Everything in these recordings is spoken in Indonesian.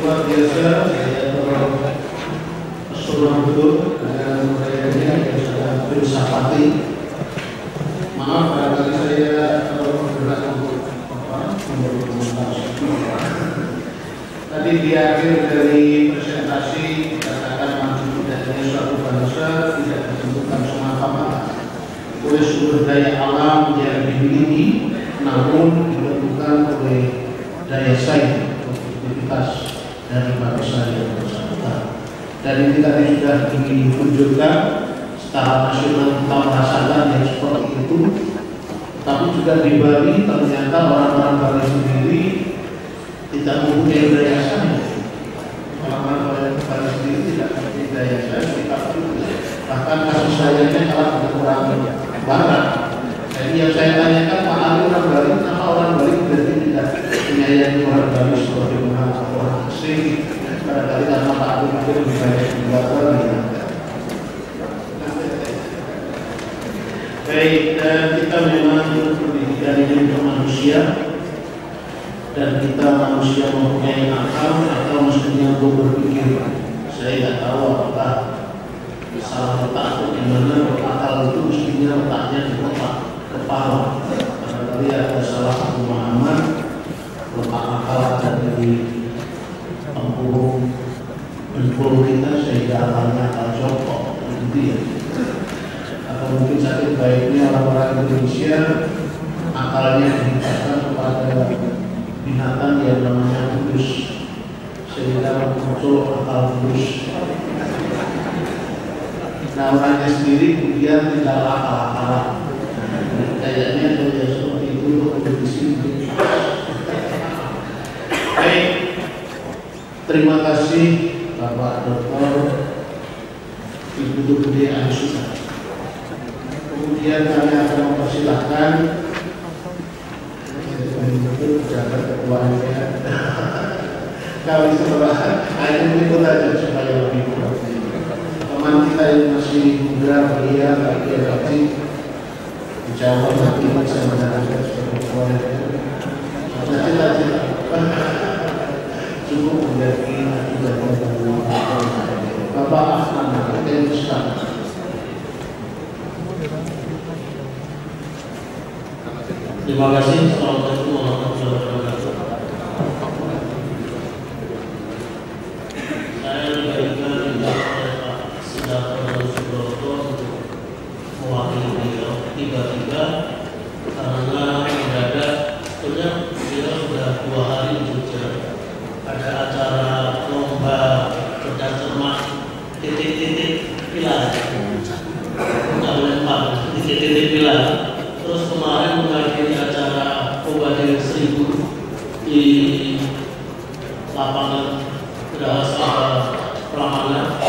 luar biasa, saya terpesona betul dengan mereka yang sudah bersapati. Maaf barangkali saya bergerak untuk memberi komentar. Tadi di akhir dari presentasi katakan maju tidaknya suatu bangsa tidak ditentukan semata-mata oleh sumber daya alam yang dimiliki, namun ditentukan oleh daya saing produktivitas dari bangsa yang bersangkutan. Dan ini tadi sudah ditunjukkan secara nasional kita merasakan yang seperti itu. Tapi juga di Bali ternyata orang-orang Bali sendiri tidak mempunyai daya saing. Orang-orang Bali sendiri tidak mempunyai daya saing. Bahkan kasih sayangnya kalah dengan orang Barat. Jadi yang saya tanyakan, Pak Ali orang Bali, kenapa orang Bali berarti tidak menyayangi orang Bali seperti orang asing? Barangkali karena Pak Ali mungkin lebih banyak di luar Bali. Baik, kita memang pendidikan ini untuk manusia, dan kita manusia mempunyai akal atau mestinya untuk berpikir. Saya tidak tahu apakah salah letak atau di mana akal itu mestinya letaknya di letak kepala. Barangkali ada salah satu pemahaman letak akal ada di tempurung dengkul kita sehingga akalnya akal jongkok, gitu ya. Atau mungkin sakit baiknya orang-orang Indonesia akalnya dihidupkan kepada binatang yang namanya kudus sehingga muncul akal kudus. Nah, orangnya sendiri kemudian tidak akal-akalan. Kayaknya kalau yang seperti itu untuk di sini. Baik, terima kasih Bapak Dr. Ibu Gede Ansuna. Kemudian kami akan mempersilahkan pejabat ketua MPR. Kami setelah hanya ikut aja supaya lebih mudah. Teman kita yang masih muda, belia, laki-laki, dijawab nanti bisa menjalankan sebagai ketua MPR. Cita-cita cukup menjadi juga Bapak Ahmad dan Ustaz. Terima kasih. Assalamualaikum warahmatullahi wabarakatuh. Saya diberikan oleh Pak Sidarto Subroto untuk mewakili beliau tiba-tiba karena mendadak. Sebetulnya beliau sudah 2 hari di Jogja. Ada acara lomba cerdas cermat titik-titik pilar. Tidak boleh Pak, titik-titik pilar. Terus kemarin menghadiri acara Obade 1000 di lapangan Geraha Pramana.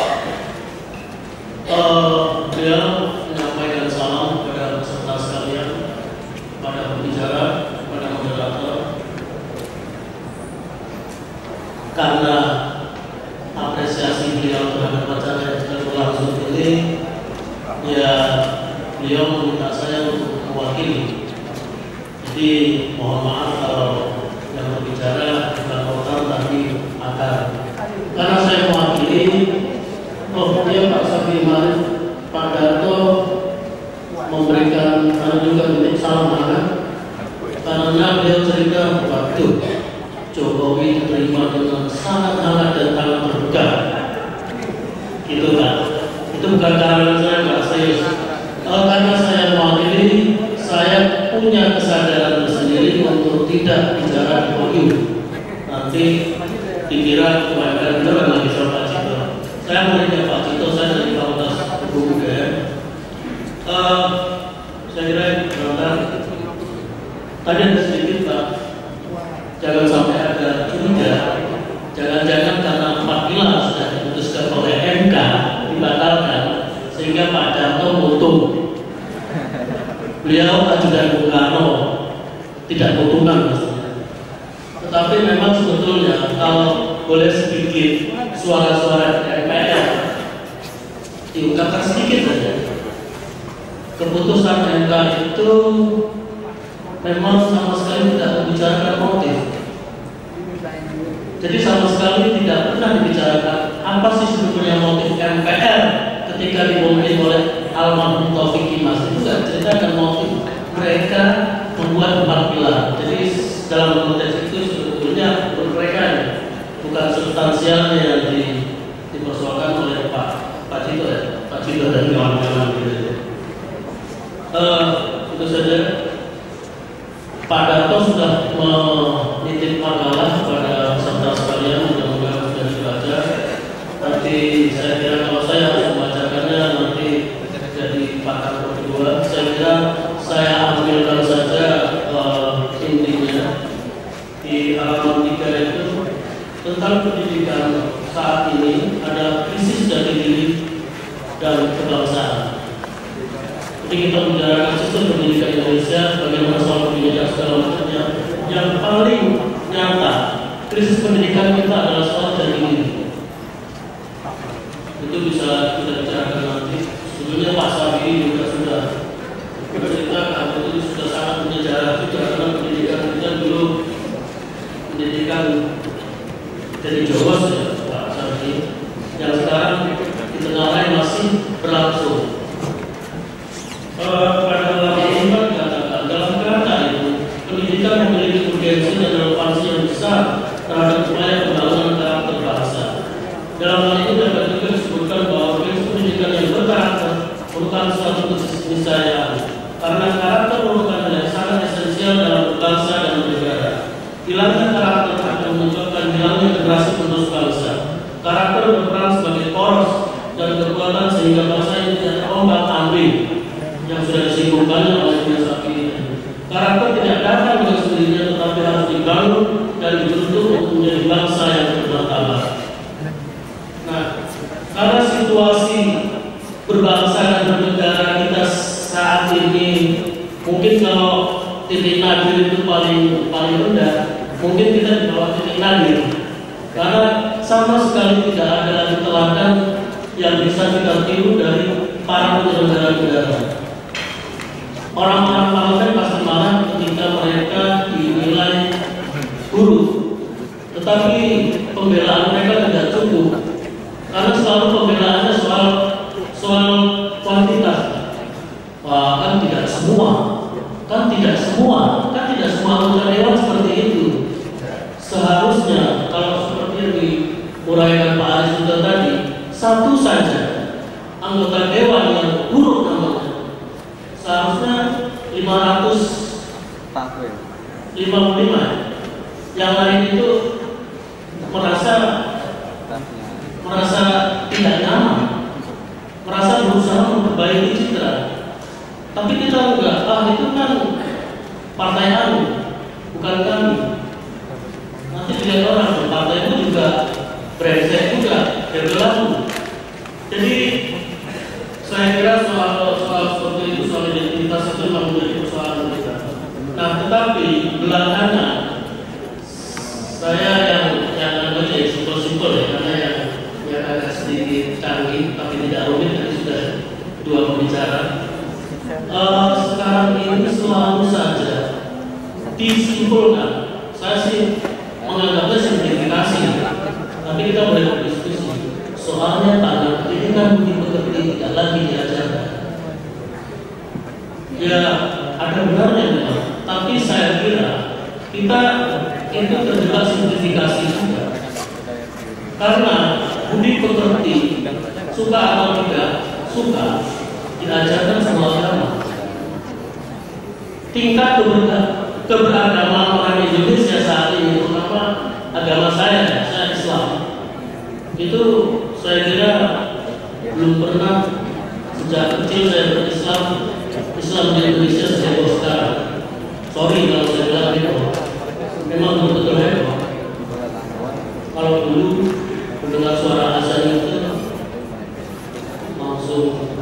Beliau menyampaikan salam kepada peserta sekalian, pada pembicara, pada moderator. Karena apresiasi beliau terhadap acara yang sudah berlangsung ini, ya beliau meminta saya untuk mewakili. Jadi mohon maaf kalau yang berbicara bukan total tapi akar. Karena saya mewakili, dia Pak Safi Marif, Pak Darto memberikan juga titik salam hangat karena beliau cerita waktu Jokowi diterima dengan sangat hangat dan sangat terbuka. Gitu kan? Itu bukan karena saya Pak serius. Karena saya mewakili, saya punya kesadaran tersendiri untuk tidak bicara di podium. Nanti dikira kebanyakan benar lagi sama Pak Cito. Saya muridnya Pak Cito, saya dari Fakultas Hukum UGM. Saya kira tadi ada sedikit Pak, jangan sampai ada curiga. Jangan-jangan karena 4 pilar sudah diputuskan oleh MK dibatalkan, sehingga Pak Darto mutung. Beliau ajudan Bung Karno, tidak mutungan maksudnya. Tetapi memang sebetulnya kalau boleh sedikit suara-suara MPR diungkapkan sedikit saja. Keputusan MK itu memang sama sekali tidak membicarakan motif. Jadi sama sekali tidak pernah dibicarakan apa sih sebetulnya motif MPR ketika dipimpin oleh almarhum Taufik Kimas. Itu nggak ceritakan motif mereka membuat 4 pilar. Jadi dalam konteks itu sebetulnya mereka bukan substansialnya yang dipersoalkan oleh Pak Cito ya, Pak Cito dan kawan-kawan gitu. Itu saja. Pak Darto sudah menitip makalah kepada peserta sekalian, mudah-mudahan sudah dibaca. Nanti saya kira kalau saya harus membacakannya nanti jadi pakar kedua. Saya kira saya ambilkan saja intinya di halaman 3 itu tentang pendidikan saat ini ada krisis jati diri dan kebangsaan. Jadi kita membicarakan sistem pendidikan Indonesia, bagaimana soal pendidikan segala macamnya. Yang paling nyata, krisis pendidikan kita adalah soal jati diri. Itu bisa kita bicarakan nanti. Sebetulnya Pak Sabi juga sudah menceritakan itu sudah sangat menyejarah juga karena pendidikan kita dulu pendidikan dari Jawa ya Pak Sabi, yang sekarang di tengah lain masih berlangsung. Pada waktu itu dikatakan dalam kata itu pendidikan memiliki urgensi dan relevansi yang besar terhadap upaya pembangunan karakter bangsa. Dalam hal ini dapat juga disebutkan bahwa urgensi pendidikan yang berkarakter merupakan suatu keniscayaan karena karakter merupakan nilai sangat esensial dalam berbangsa dan bernegara. Hilangnya karakter akan menyebabkan hilangnya generasi penerus bangsa. Karakter berperan sebagai poros dan kekuatan sehingga bangsa ini tidak terombang-ambing yang sudah disinggungan oleh Pak Sabi. Karakter tidak datang dengan sendirinya, tetapi harus dibangun dan dibentuk untuk menjadi bangsa yang bermartabat. Nah, karena situasi berbangsa dan bernegara kita saat ini, mungkin kalau titik nadir itu paling rendah, mungkin kita di bawah titik nadir. Karena sama sekali tidak ada lagi teladan yang bisa kita tiru dari para penyelenggara negara. Orang-orang parlemen pasti marah ketika mereka dinilai buruk, tetapi pembelaan mereka tidak cukup karena selalu pembelaannya soal kuantitas. Wah, kan tidak semua anggota dewan seperti itu. Seharusnya kalau seperti yang diuraikan Pak Aris juga tadi, satu saja anggota dewan yang buruk namanya seharusnya 555. Yang lain itu merasa tidak nyaman, merasa berusaha memperbaiki citra. Tapi kita enggak, itu kan partai kami, bukan kami. Nanti dilihat orang, partai itu juga brengsek juga, berlaku. Jadi saya kira soal seperti itu, soal identitas itu memang menjadi persoalan kita. Nah, tetapi belakangan saya yang namanya simpel ya, karena yang agak sedikit canggih tapi tidak rumit, tadi sudah 2 pembicara. Sekarang ini selalu saja disimpulkan. Saya sih menganggapnya simplifikasi, tapi kita boleh berdiskusi. Soalnya tanda pendidikan budi pekerti tidak lagi diajarkan. Ya, ada benarnya memang, tapi saya kira kita itu terjebak simplifikasi juga. Karena budi pekerti, suka atau tidak suka, diajarkan semua agama. Tingkat keberagaman orang Indonesia saat ini, terutama agama saya Islam, itu saya kira belum pernah sejak kecil saya berislam di Indonesia sejak sekarang. Sorry kalau saya bilang itu, memang betul-betul hebat. Kalau dulu mendengar suara azan itu langsung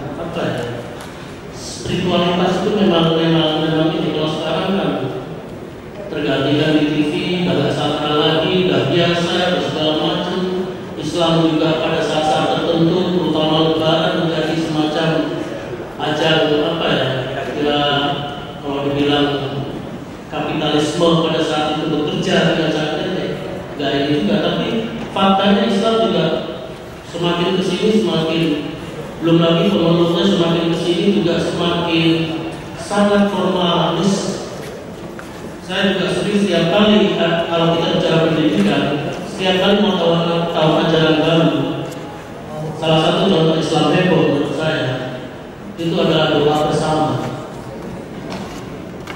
spiritualitas itu memang ini. Kalau sekarang kan tergantikan di TV, gak sakral lagi, gak biasa, segala macam. Islam juga pada saat-saat tertentu, terutama Lebaran, menjadi semacam ajang kira kalau dibilang kapitalisme pada saat itu bekerja dengan sangat nggak ini juga, tapi faktanya Islam juga semakin kesini semakin, belum lagi pemeluknya semakin kesini juga semakin sangat formalis. Saya juga sering setiap kali kalau kita bicara pendidikan, setiap kali mau tahu ajaran baru, salah satu contoh Islam heboh menurut saya itu adalah doa bersama.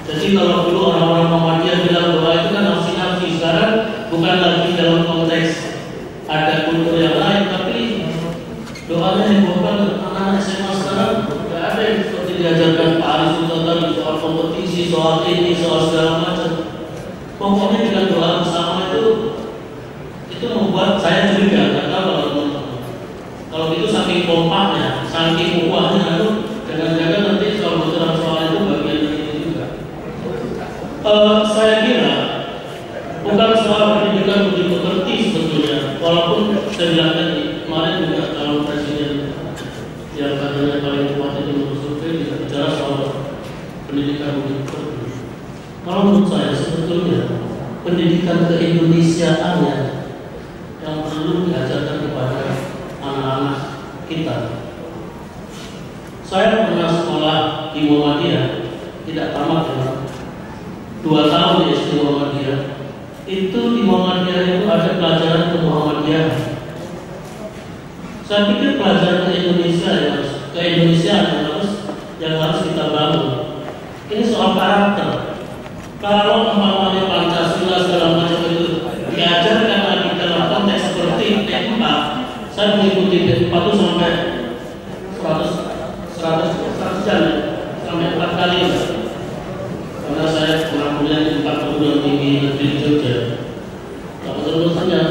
Jadi kalau dulu orang-orang Muhammadiyah bilang doa itu kan nafsi-nafsi, sekarang bukan lagi dalam konteks ada kultur yang lain, tapi doanya heboh banget. Anak-anak SMA sekarang nggak ada yang seperti diajarkan Pak Aris itu tadi soal kompetisi, soal ini, soal segala macam. Pokoknya dengan doa bersama itu membuat saya curiga. Nggak tahu kalau itu saking kompaknya, saking kuatnya, jangan-jangan nanti soal bocoran soal itu bagian dari itu juga. Saya kira bukan soal pendidikan begitu tertib sebetulnya, walaupun saya bilang tadi kemarin juga calon presiden yang katanya paling kuat itu menurut survei juga bicara soal pendidikan begitu tertib. Kalau menurut saya sebetulnya pendidikan keindonesiaannya yang perlu diajarkan kepada anak-anak kita. Saya pernah sekolah di Muhammadiyah, tidak tamat ya, 2 tahun di SD Muhammadiyah. Itu di Muhammadiyah itu ada pelajaran ke Muhammadiyah. Saya pikir pelajaran ke Indonesia yang harus kita bangun. Ini soal karakter. Kalau umpamanya Pancasila segala macam itu diajarkan lagi dalam konteks seperti T4, saya mengikuti T4 itu sampai 100 jam sampai 4 kali karena saya pernah kuliah di 4 perguruan tinggi negeri di Jogja. Betul-betul saja.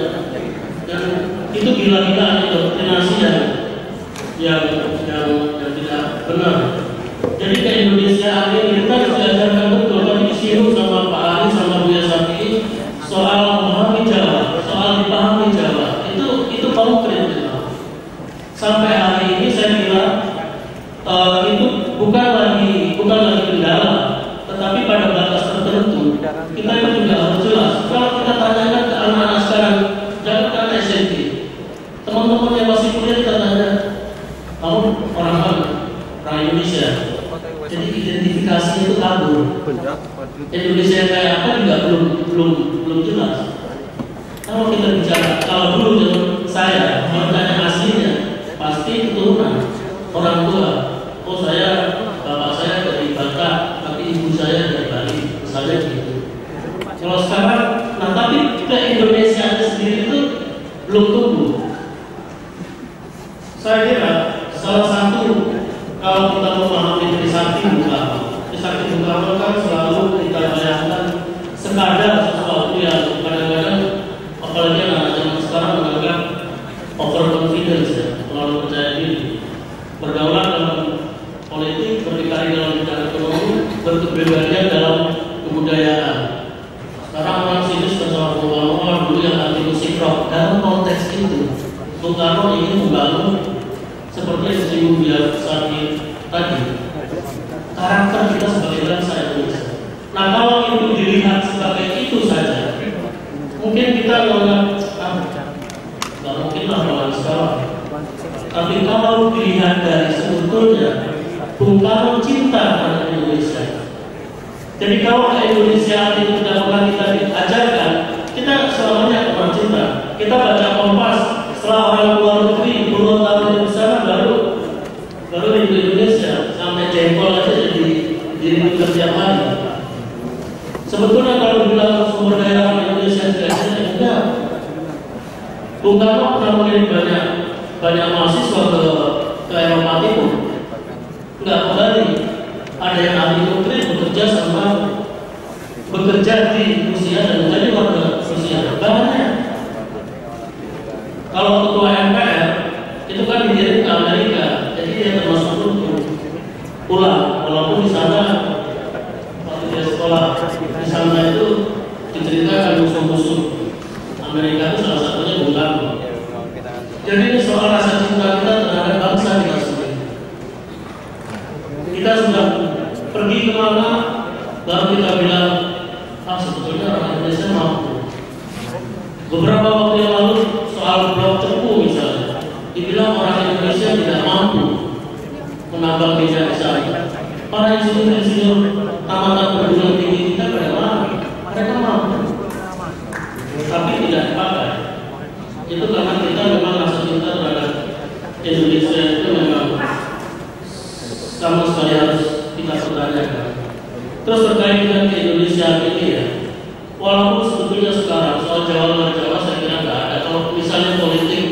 Dan itu gila-gilaan indoktrinasi yang tidak benar. Jadi ke Indonesia ini kita harus diajarkan betul. Tadi disinggung sama Pak Ali sama Buya Safi soal memahami Jawa, soal dipahami Jawa. Itu konkret. Sampai hari ini saya kira itu bukan lagi kendala, tetapi pada batas tertentu kita itu juga harus jelas. Kalau kita tanyakan ke anak-anak sekarang, jangan tanya SMP, teman-teman yang masih kuliah kita tanya, kamu orang mana? Orang Indonesia. Jadi identifikasi itu kabur. Indonesia kayak apa juga belum jelas. Kalau kita bicara, kalau dulu zaman saya mau tanya aslinya, pasti keturunan orang tua. Oh bapak saya dari Batak, tapi ibu saya dari Bali, misalnya gitu. Kalau sekarang, nah tapi ke Indonesia sendiri itu belum tumbuh. Saya kira salah satu kalau kita memahami Trisakti Bung Karno, Trisakti Bung Karno kan selalu kita bayangkan sekadar sesuatu yang kadang-kadang apalagi anak zaman sekarang menganggap overconfidence ya, terlalu percaya diri. Berdaulat dalam politik, berdikari dalam bidang ekonomi, berkepribadian dalam kebudayaan. Sekarang orang sini bersama Bung Karno dulu yang anti musik rock. Dalam konteks itu, Bung Karno ingin membangun seperti yang disinggung Buya Safi tadi, karakter kita sebagai bangsa Indonesia. Nah kalau itu dilihat sebagai itu saja, mungkin kita nggak mungkin lah melawan sekarang. Tapi kalau dilihat dari sebetulnya Bung Karno cinta pada Indonesia. Jadi kalau Indonesia itu tidak pernah kita diajarkan, kita selamanya orang cinta. Kita baca Kompas, setelah orang luar negeri puluhan tahun di sana baru di Indonesia sampai jengkol aja jadi kerja hari. Sebetulnya kalau dibilang sumber daya orang Indonesia enggak. Bung Karno pernah mengirim banyak mahasiswa ke Eropa Timur, enggak kembali. Ada yang ahli nuklir bekerja di Rusia dan menjadi warga Rusia. Banyak. Kalau ketua MPR itu kan dikirim ke Amerika, jadi dia termasuk dulu pulang. Walaupun di sana waktu dia sekolah di sana itu diceritakan musuh-musuh Amerika itu salah satunya Bung Karno. Jadi ini soal rasa cinta kita terhadap bangsa kita sendiri. Kita sudah pergi kemana, baru kita bilang, sebetulnya orang Indonesia mampu. Beberapa insinyur tamatan perguruan tinggi kita pada mana? Mereka mampu, tapi tidak dipakai. Itu karena kita memang rasa cinta terhadap Indonesia itu memang sama sekali harus kita pertanyakan. Terus terkait dengan Indonesia ini ya, walaupun sebetulnya sekarang soal Jawa saya kira nggak ada. Kalau misalnya politik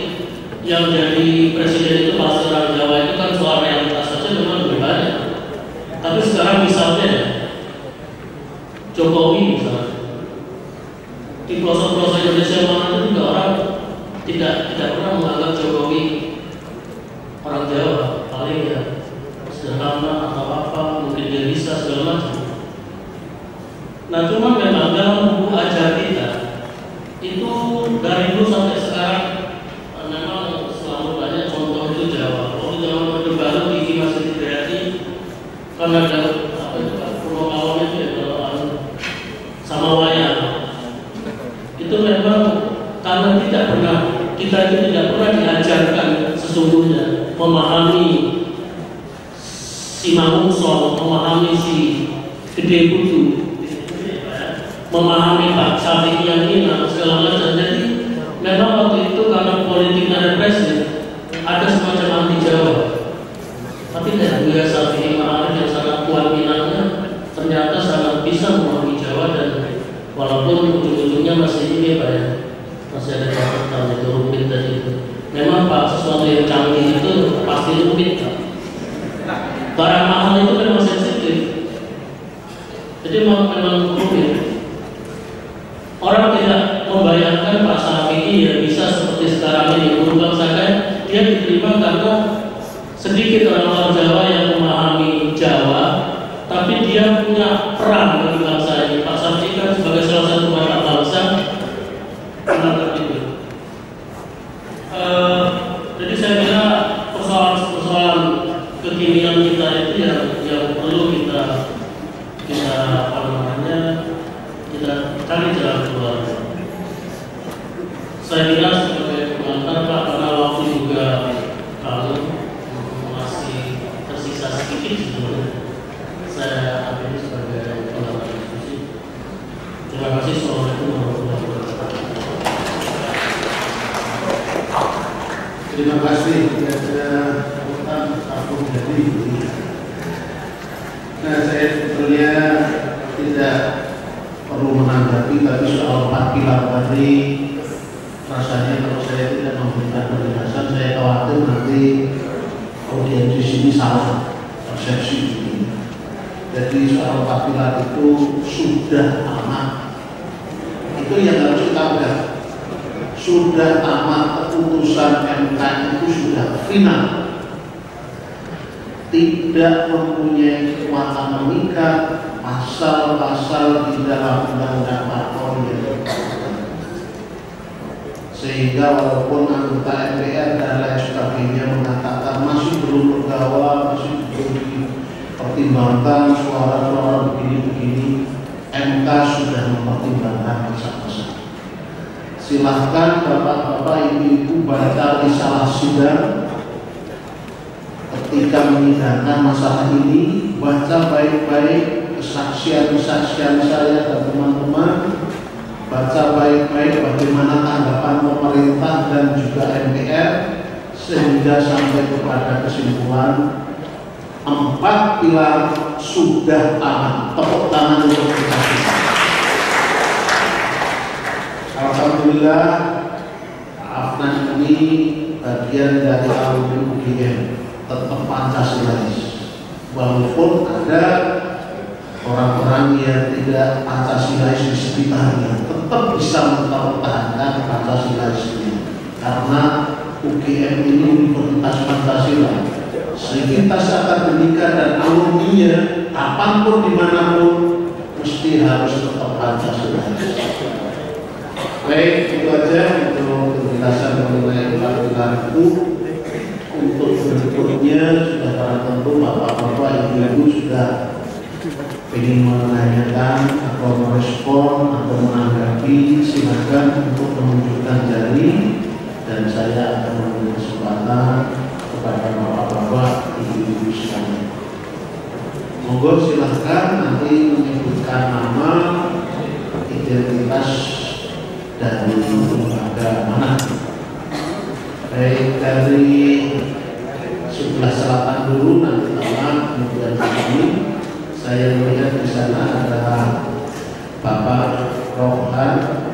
yang jadi presiden itu pasti orang Jawa, itu kan soal realitas saja memang lebih banyak. Tapi sekarang misalnya Jokowi misalnya di pelosok-pelosok Indonesia mana itu juga orang tidak pernah menganggap Jokowi orang Jawa, paling ya sederhana atau apa, mungkin dia bisa segala macam. Nah cuma memang dalam buku ajar kita itu dari dulu sampai sekarang memang selalu banyak contoh itu Jawa. Waktu zaman Orde Baru TV masih dikreasi kan ada apa itu Pulau Kawon itu ya, sama wayang. Itu memang karena kita itu tidak pernah diajarkan sesungguhnya memahami si Manungso, memahami si Gede Budu, memahami bangsa yang ini segala macam. Jadi memang waktu itu karena politiknya represif ada semacam anti Jawa. Tapi dari Buya Shafi'i Ma'arif yang sangat kuat minatnya ternyata sangat bisa memahami Jawa, dan walaupun ujung-ujungnya masih ini Pak ya, masih ada catatan itu rumit tadi itu. Memang Pak, sesuatu yang canggih itu pasti rumit Pak. Barang mahal itu memang sensitif. Jadi memang rumit. Orang tidak membayangkan Pak Shafi'i ya bisa seperti sekarang ini. Guru bangsa kan dia diterima karena sedikit orang Jawa yang memahami Jawa, tapi dia punya peran bagi bangsa ini. Pak Shafi'i kan sebagai salah satu bapak bangsa menangkap itu. Jadi saya kira persoalan kekinian kita itu yang perlu kita apa namanya kita cari jalan keluar. Saya kira sebagai pengantar Pak, karena waktu juga kalau masih tersisa sedikit sebetulnya, saya ambil sebagai pengantar diskusi. Terima kasih. Assalamualaikum warahmatullahi wabarakatuh. Terima kasih. Ada urutan aku jadi. Nah, saya sebetulnya tidak perlu menanggapi, tapi soal 4 pilar tadi rasanya kalau saya tidak memberikan penjelasan, saya khawatir nanti audiens di sini salah persepsi. Jadi soal 4 pilar itu sudah amat, itu yang harus kita lihat. Sudah amat, keputusan MK itu sudah final, tidak mempunyai kekuatan mengikat. Pasal-pasal di dalam undang-undang parpol yang sehingga walaupun anggota MPR dan lain sebagainya mengatakan masih belum bergawa, masih belum dipertimbangkan suara-suara begini-begini, MK sudah mempertimbangkan masa-masa. Silahkan bapak-bapak, ibu-ibu baca risalah sidang ketika menyidangkan masalah ini, baca baik-baik kesaksian-kesaksian saya dan teman-teman, baca baik-baik bagaimana tanggapan pemerintah dan juga MPR, sehingga sampai kepada kesimpulan 4 pilar sudah aman. Tepuk tangan untuk kita. Alhamdulillah, Afnan ini bagian dari alumni UGM, tetap Pancasilais. Walaupun ada orang-orang yang tidak Pancasilais di sekitarnya, tetap bisa mempertahankan Pancasilais ini, karena UGM ini Universitas Pancasila. Sivitas akademika dan alumninya, kapanpun dimanapun, mesti harus tetap Pancasilais. Baik, itu aja untuk penjelasan mengenai pilar itu. Untuk berikutnya sudah barang tentu bapak-bapak, ibu-ibu sudah ingin menanyakan atau merespon atau menanggapi, silakan untuk menunjukkan jari dan saya akan memberi kesempatan kepada bapak-bapak, ibu-ibu sekalian. Monggo silahkan nanti menyebutkan nama, identitas dari lembaga mana. Baik, dari sebelah selatan dulu, nanti tengah, kemudian ke sini. Saya melihat di sana ada Bapak Rohan,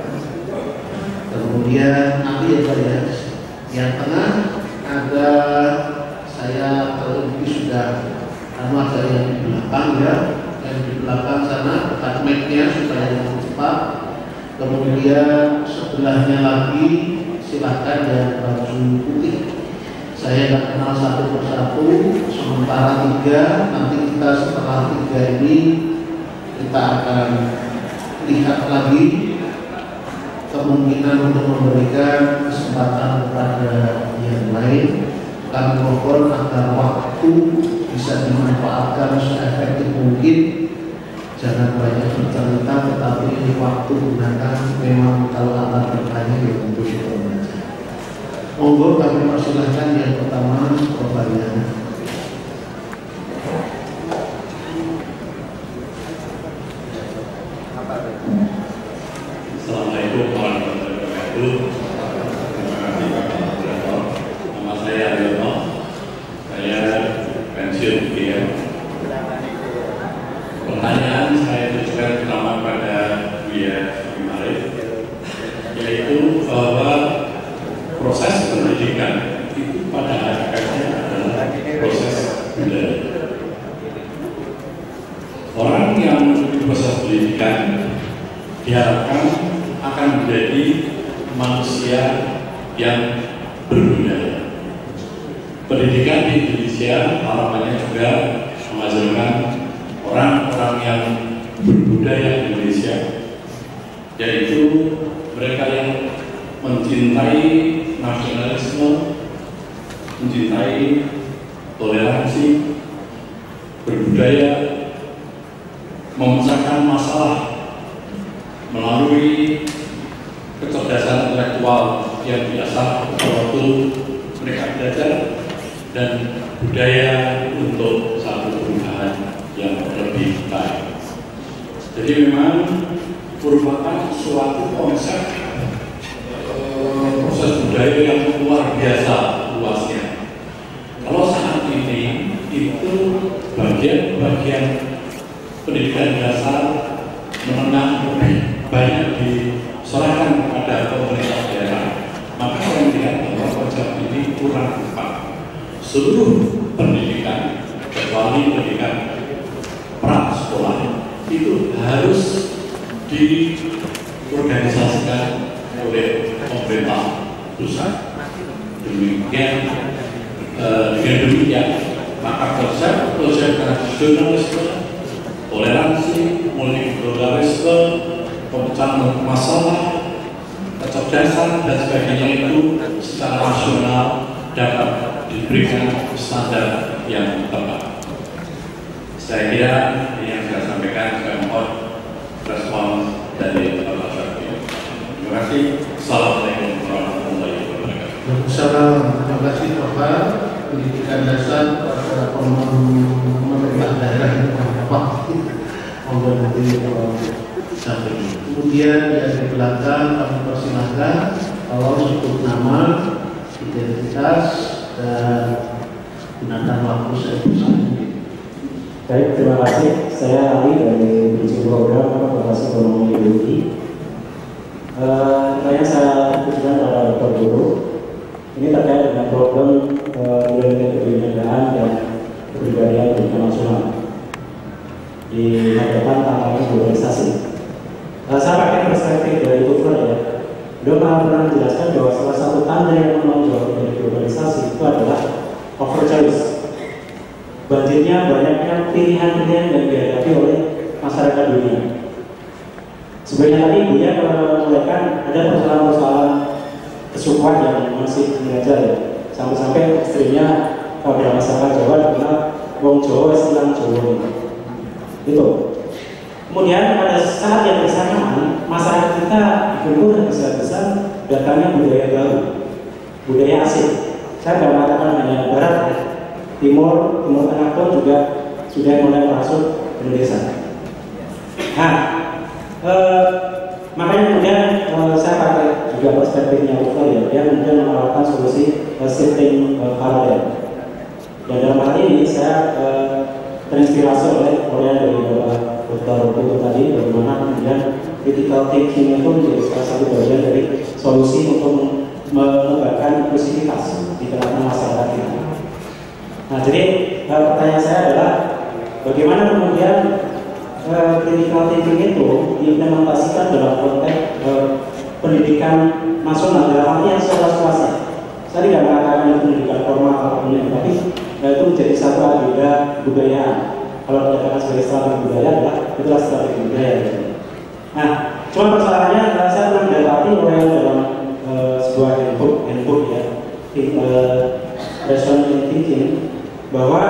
kemudian nanti ya yang tengah ada, saya terlebih sudah ada yang di belakang ya, yang di belakang sana dekat mic-nya supaya lebih cepat. Kemudian sebelahnya lagi silahkan yang baju putih. Saya nggak kenal satu persatu, sementara tiga, nanti kita setelah tiga ini kita akan lihat lagi kemungkinan untuk memberikan kesempatan kepada yang lain. Kami mohon agar waktu bisa dimanfaatkan seefektif mungkin. Jangan banyak bercerita, tetapi ini waktu gunakan memang kalau akan bertanya ya tentu kita baca. Monggo kami persilahkan yang pertama pertanyaan. Assalamualaikum warahmatullahi wabarakatuh. Terima kasih Pak Moderator. Nama saya Aryono. Saya pensiun UGM. Pertanyaan saya tujukan pertama pada Buya Imarif, yaitu bahwa proses pendidikan itu pada hakikatnya adalah proses budaya. Orang yang mengikuti proses pendidikan diharapkan akan menjadi manusia yang berbudaya. Pendidikan di Indonesia harapannya juga menghasilkan orang-orang yang berbudaya di Indonesia, yaitu mereka yang mencintai nasionalisme, mencintai toleransi, berbudaya, memecahkan masalah melalui kecerdasan intelektual yang biasa waktu mereka belajar, dan budaya untuk satu perubahan yang lebih baik. Jadi memang merupakan suatu konsep proses budaya yang luar biasa luasnya. Kalau saat ini itu bagian-bagian pendidikan dasar menengah lebih banyak diserahkan kepada pemerintah daerah, maka saya melihat bahwa konsep ini kurang tepat. Seluruh pendidikan, kecuali pendidikan prasekolah, itu harus diorganisasikan oleh pemerintah pusat. Dengan demikian, maka konsep nasionalisme, toleransi, multikulturalisme, pemecahan masalah, kecerdasan dan sebagainya itu secara nasional dapat diberikan standar yang tepat. Saya kira ini yang saya sampaikan. Saya mohon respon dari Bapak Syarif. Terima kasih. Assalamualaikum warahmatullahi wabarakatuh. Waalaikumsalam. Terima kasih Bapak. Pendidikan dasar pada pemerintah daerah itu apa? Monggo nanti sampai. Kemudian yang di belakang kami persilahkan kalau sebut nama, identitas, dan gunakan waktu sebisa mungkin. Baik, terima kasih. Saya Ali dari Bridging Program Fakultas Ekonomi Ideologi. Saya tujukan pada Dr. Guru. Ini terkait dengan problem nilai kebinekaan dan kepribadian internasional di hadapan tantangan globalisasi. Saya pakai perspektif dari Tufer ya. Beliau pernah menjelaskan bahwa salah satu tanda yang menonjol dari globalisasi itu adalah overchoice. Banjirnya banyaknya pilihan-pilihan yang dihadapi oleh masyarakat dunia. Sebenarnya tadi Buya mengatakan ada persoalan-persoalan kesukuan yang masih mengajar ya. Sampai-sampai ekstrimnya pada masyarakat Jawa dikenal wong Jawa silang Jawa. Itu. Kemudian pada saat yang bersamaan masyarakat kita berkumpul dan besar-besar datangnya budaya baru, budaya asing. Saya tidak mengatakan hanya Barat ya. Timur Tengah pun juga sudah mulai masuk Indonesia. Nah, makanya kemudian saya pakai juga perspektifnya Ufler ya, dia kemudian menawarkan solusi shifting paradigm. Dan dalam hal ini saya terinspirasi oleh dari Bapak Dr. Putu tadi, bagaimana kemudian critical thinking itu menjadi salah satu bagian dari solusi untuk mengembangkan inklusivitas di tengah masyarakat kita. Nah, jadi pertanyaan saya adalah bagaimana kemudian critical thinking itu diimplementasikan dalam konteks pendidikan nasional dalam arti yang secara swasta. Saya tidak mengatakan itu pendidikan formal atau pendidikan, tapi itu menjadi satu agenda budaya. Kalau dikatakan sebagai strategi budaya itulah strategi budaya. Nah, cuma persoalannya saya pernah mendapati oleh dalam sebuah handbook ya, rational thinking, bahwa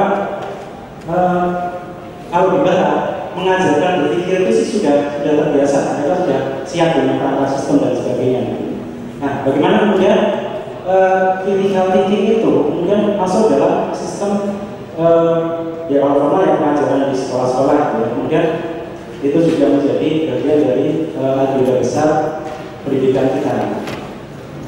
kalau di barat mengajarkan berpikir itu sih sudah terbiasa, mereka sudah siap dengan perangkat sistem dan sebagainya. Nah, bagaimana kemudian critical thinking itu kemudian masuk dalam sistem ya kalau formal yang pengajaran di sekolah-sekolah ya, kemudian itu juga menjadi bagian dari agenda besar pendidikan kita.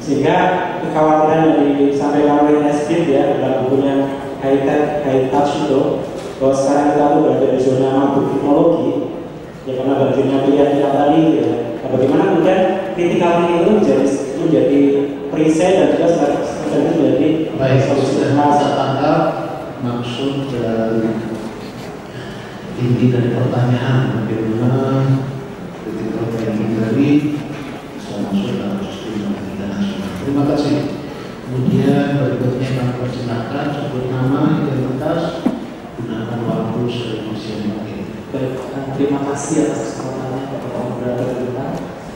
Sehingga kekhawatiran yang disampaikan oleh Nesbit ya dalam bukunya High Tech, High Touch itu, bahwa sekarang kita tuh berada di zona mabuk teknologi ya, karena bagiannya pilihan kita tadi ya. Nah, bagaimana kemudian critical thinking itu menjadi perisai dan juga sebenarnya menjadi baik, sudah saya tangkap maksud dari inti dari pertanyaan bagaimana critical thinking tadi bisa masuk dalam sistem pendidikan nasional. Terima kasih. Kemudian berikutnya kami persilakan sebut nama, identitas, gunakan waktu semaksimal mungkin. Baik, terima kasih atas kesempatannya kepada moderator kita.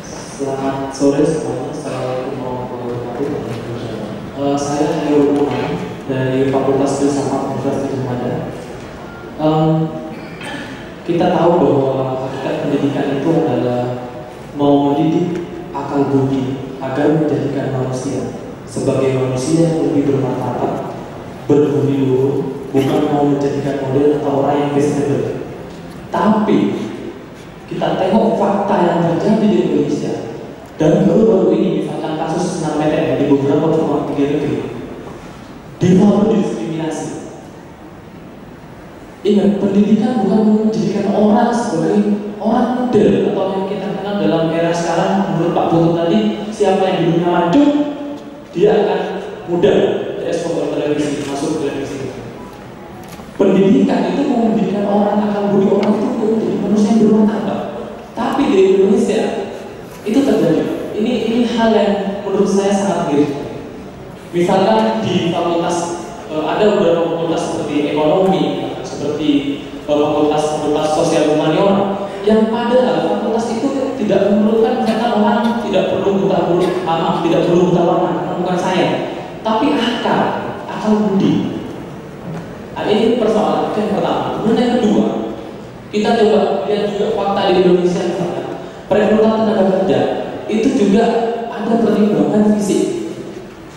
Selamat sore semuanya. Assalamualaikum warahmatullahi wabarakatuh. Saya Hairul Umar dari Fakultas Filsafat Universitas Gadjah Mada. Kita tahu bahwa hakikat pendidikan itu adalah mau mendidik akal budi agar menjadikan manusia sebagai manusia yang lebih bermartabat, berbudi luhur, bukan mau menjadikan model atau orang yang fashionable. Tapi kita tengok fakta yang terjadi di Indonesia dan baru-baru ini, misalkan kasus SNMPTN di beberapa perguruan tinggi negeri, diskriminasi. Ingat, pendidikan bukan menjadikan orang sebagai orang model atau yang kita kenal dalam era sekarang. Menurut Pak Putu tadi, siapa yang dulunya maju, dia akan mudah diekspor ke televisi, masuk ke televisi. Pendidikan itu menjadikan orang akan budi orang itu menjadi manusia yang bermartabat. Tapi di Indonesia itu terjadi. Ini hal yang menurut saya sangat miris. Misalkan di fakultas ada beberapa fakultas seperti ekonomi, seperti fakultas sosial humaniora, yang padahal fakultas itu tidak memerlukan misalkan orang tidak perlu buta warna, bukan saya, tapi akal budi. Nah, ini persoalan yang pertama. Kemudian yang kedua, kita coba lihat juga fakta di Indonesia misalkan perekrutan tenaga kerja itu juga ada pertimbangan fisik.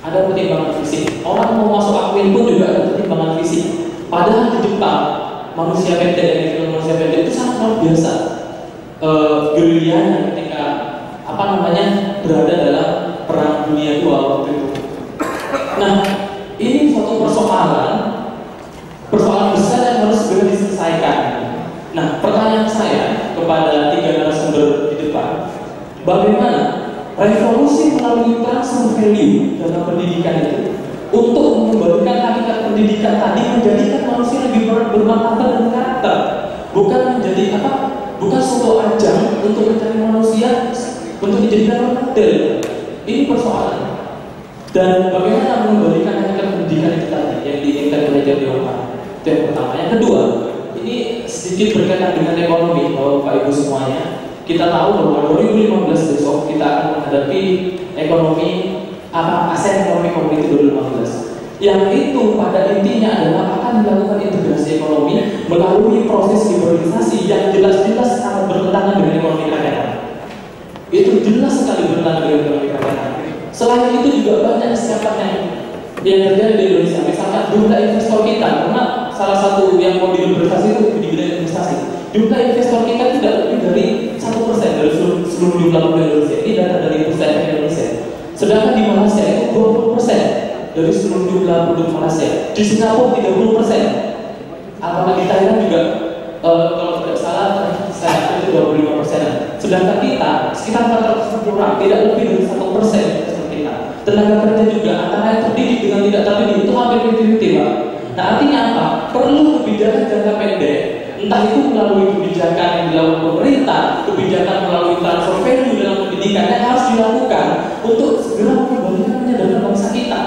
Ada pertimbangan fisik. Orang mau masuk akmil pun juga ada pertimbangan fisik. Padahal di Jepang manusia pendek yang dikenal manusia pendek itu sangat luar biasa. Gerilyanya ketika berada dalam perang dunia II waktu itu. Nah, ini suatu persoalan besar yang harus segera diselesaikan. Nah, pertanyaan saya kepada tiga narasumber di depan, bagaimana revolusi melalui transfer value dalam pendidikan itu untuk mengembalikan hakikat pendidikan tadi menjadikan manusia lebih bermartabat dan karakter, bukan menjadi bukan suatu ajang untuk mencari manusia untuk dijadikan model. Ini persoalan. Dan bagaimana mengembalikan hakikat pendidikan itu tadi yang diinginkan oleh Jadi Orang. Itu yang pertama. Yang kedua, ini sedikit berkaitan dengan ekonomi, Bapak Ibu semuanya. Kita tahu bahwa 2015 besok kita akan menghadapi ekonomi ASEAN Economic Community 2015. Yang itu pada intinya adalah akan melakukan integrasi ekonomi melalui proses liberalisasi yang jelas-jelas sangat bertentangan dengan ekonomi kerakyatan. Itu jelas sekali bertentangan dengan ekonomi kerakyatan. Selain itu juga banyak siapapun yang terjadi di Indonesia. Misalkan jumlah investor kita, karena salah satu yang mau diberprestasi itu di bidang investasi. Jumlah investor kita tidak lebih dari 1% dari seluruh jumlah penduduk Indonesia. Ini data dari Bursa Efek Indonesia. Sedangkan di Malaysia itu 20% dari seluruh jumlah penduduk Malaysia. Di Singapura 30%. Apalagi Thailand juga kalau tidak salah saya itu 25%. Sedangkan kita sekitar 400 orang, tidak lebih dari 1% kita. Tenaga kerja juga antara yang terdidik dengan tidak terdidik itu hampir 50-50, Pak. Nah, artinya apa? Perlu kebijakan jangka pendek. Entah itu melalui kebijakan yang dilakukan pemerintah, kebijakan melalui transfer value dalam pendidikan yang harus dilakukan untuk segera mengembalikan menyadarkan bangsa kita.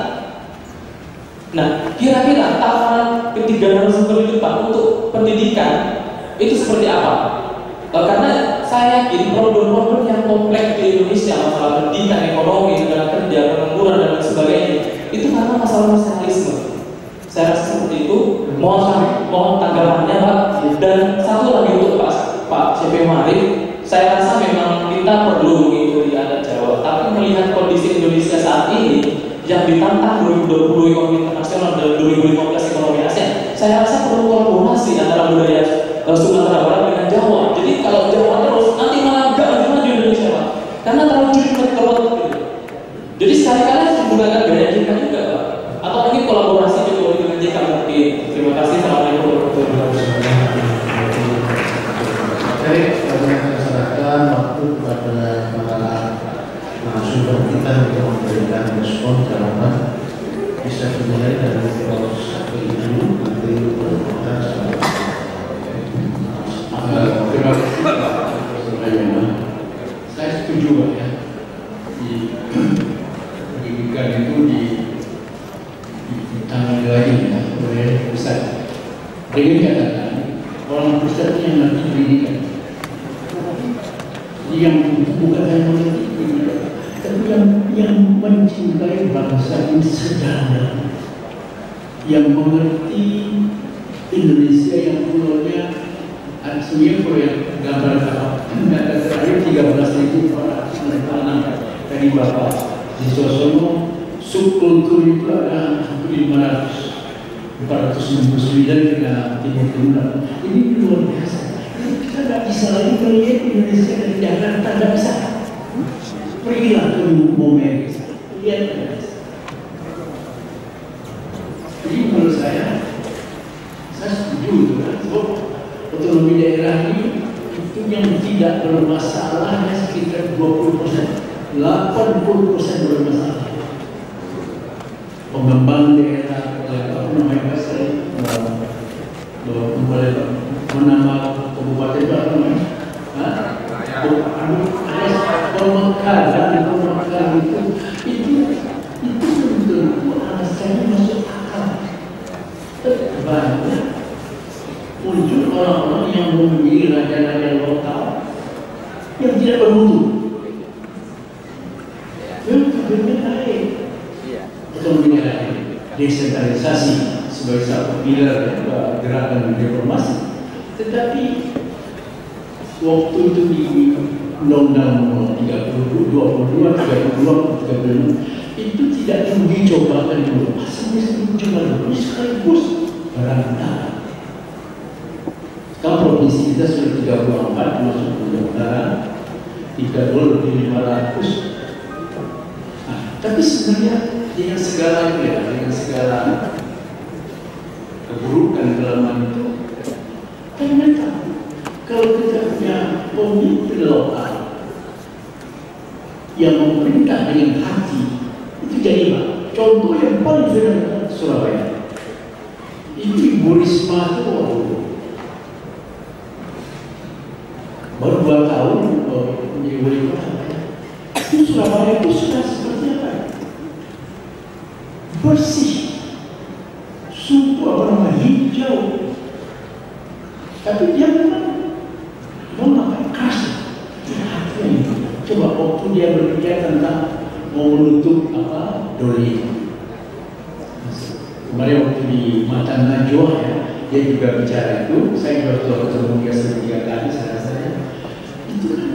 Nah, kira-kira tawaran ketiga narasumber itu Pak untuk pendidikan itu seperti apa? Karena saya yakin problem-problem yang kompleks di Indonesia, masalah pendidikan, ekonomi, tenaga kerja, pengangguran dan sebagainya, itu karena masalah nasionalisme. Saya rasa seperti itu. Mohon tanggapannya Pak. Dan satu lagi untuk Pak CP Marif, saya rasa memang kita perlu mengikuti adat Jawa. Tapi melihat kondisi Indonesia saat ini yang ditantang 2020 ekonomi internasional dan 2015 ekonomi ASEAN, saya rasa perlu kolaborasi antara budaya Sumatera Barat dengan Jawa. Jadi kalau Jawa terus nanti malah nggak maju Indonesia Pak, karena terlalu jelimet gitu. Jadi sekali-kali harus menggunakan gaya JK juga Pak, atau mungkin kolaborasi Jokowi dengan JK mungkin. Terima kasih. Assalamualaikum warahmatullahi wabarakatuh. Baik, kami akan serahkan waktu kepada para narasumber kita untuk memberikan respon jawaban. Bisa dimulai dari Prof. Ibu nanti kita terima kasih Pak Profesor. Saya setuju Pak ya. Di pendidikan itu ditangani lagi ya oleh pusat. Dengan catatan orang pusat yang nanti pendidikan. Jadi yang bukan hanya mengerti pendidikan, tapi yang mencintai bangsa ini sedalam, yang mengerti Indonesia yang pulaunya sebenarnya proyek gambar data terakhir 13.406 dari Bapak Zisosono. Subkultur itu ada hampir 469 dengan Timur Tengah. Ini luar biasa. Kita tidak bisa lagi melihat Indonesia dari Jakarta, tidak bisa. Pergilah ke Momen, lihat. Jadi menurut saya setuju kan. Otonomi daerah ini itu yang tidak bermasalah hanya sekitar 20%, 80% bermasalah. Pengembang daerah, apa namanya menambah kabupaten itu apa namanya? Pemekaran itu betul-betul alasannya masuk akal. Banyak muncul orang-orang yang memilih raja-raja lokal yang tidak bermutu. Yang kabarnya baik. Itu mengenai desentralisasi sebagai satu pilar gerakan reformasi. Tetapi waktu itu di Undang-Undang 22, 36 itu tidak dicobakan dulu. Asalnya dicoba dulu sekaligus barang. Sekarang provinsi kita sudah 34 masuk Undang-Undang 3 lebih 500. Tapi sebenarnya dengan segala itu ya, dengan segala keburukan kelemahan itu, kan mereka kalau kita punya pemimpin lokal yang memerintah dengan hati, itu jadi apa? Contoh yang paling sederhana Surabaya. Itu Ibu Risma itu baru 2 tahun menjadi wali kota. Itu Surabaya itu sudah seperti apa? Bersih, hijau. Tapi dia memang memakai keras. Coba waktu dia berbicara tentang mau menutup doli. Kemarin waktu di Matan Najwa ya, dia juga bicara itu. Saya juga sudah ketemu dia 3 kali saya rasa. Itu kan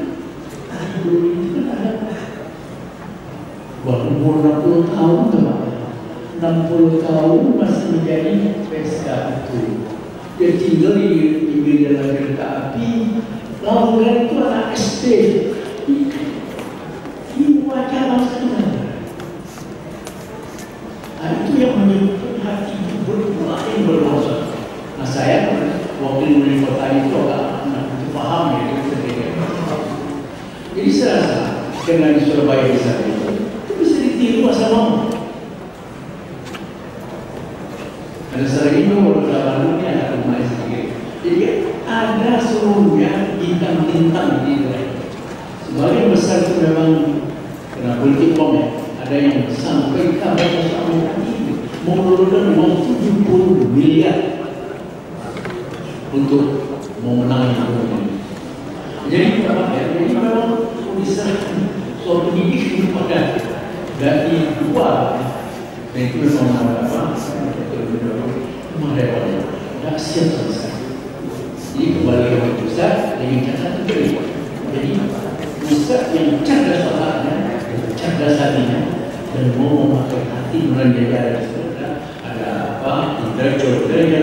doli itu kan ada umur 60 tahun teman. 60 tahun masih menjadi PSK itu. Dia tinggal di dalam kereta api. Lalu itu anak SD. Ini wajah bangsa negara. Itu yang menyebutkan hati berlain berdosa. Nah, saya waktu di kota itu agak paham ya. Jadi saya rasa karena di Surabaya bisa itu bisa ditiru asal mau. Ada sering itu dalamnya ada rumah sedikit. Jadi ada seluruhnya bintang-bintang di dalam. Sebagian besar itu memang karena politik ya. Ada yang sampai kabar bersama ini mengeluarkan uang 70 miliar untuk memenangi ini. Jadi apa ya? Jadi memang bisa soal pendidik itu pada dari luar. Dan itu memang apa? Mereka tidak siap selesai. Jadi kembali ke pusat dengan catatan itu. Jadi pusat yang cerdas otaknya, cerdas hatinya, dan mau memakai hati menjadi ada apa? Intellectual, ada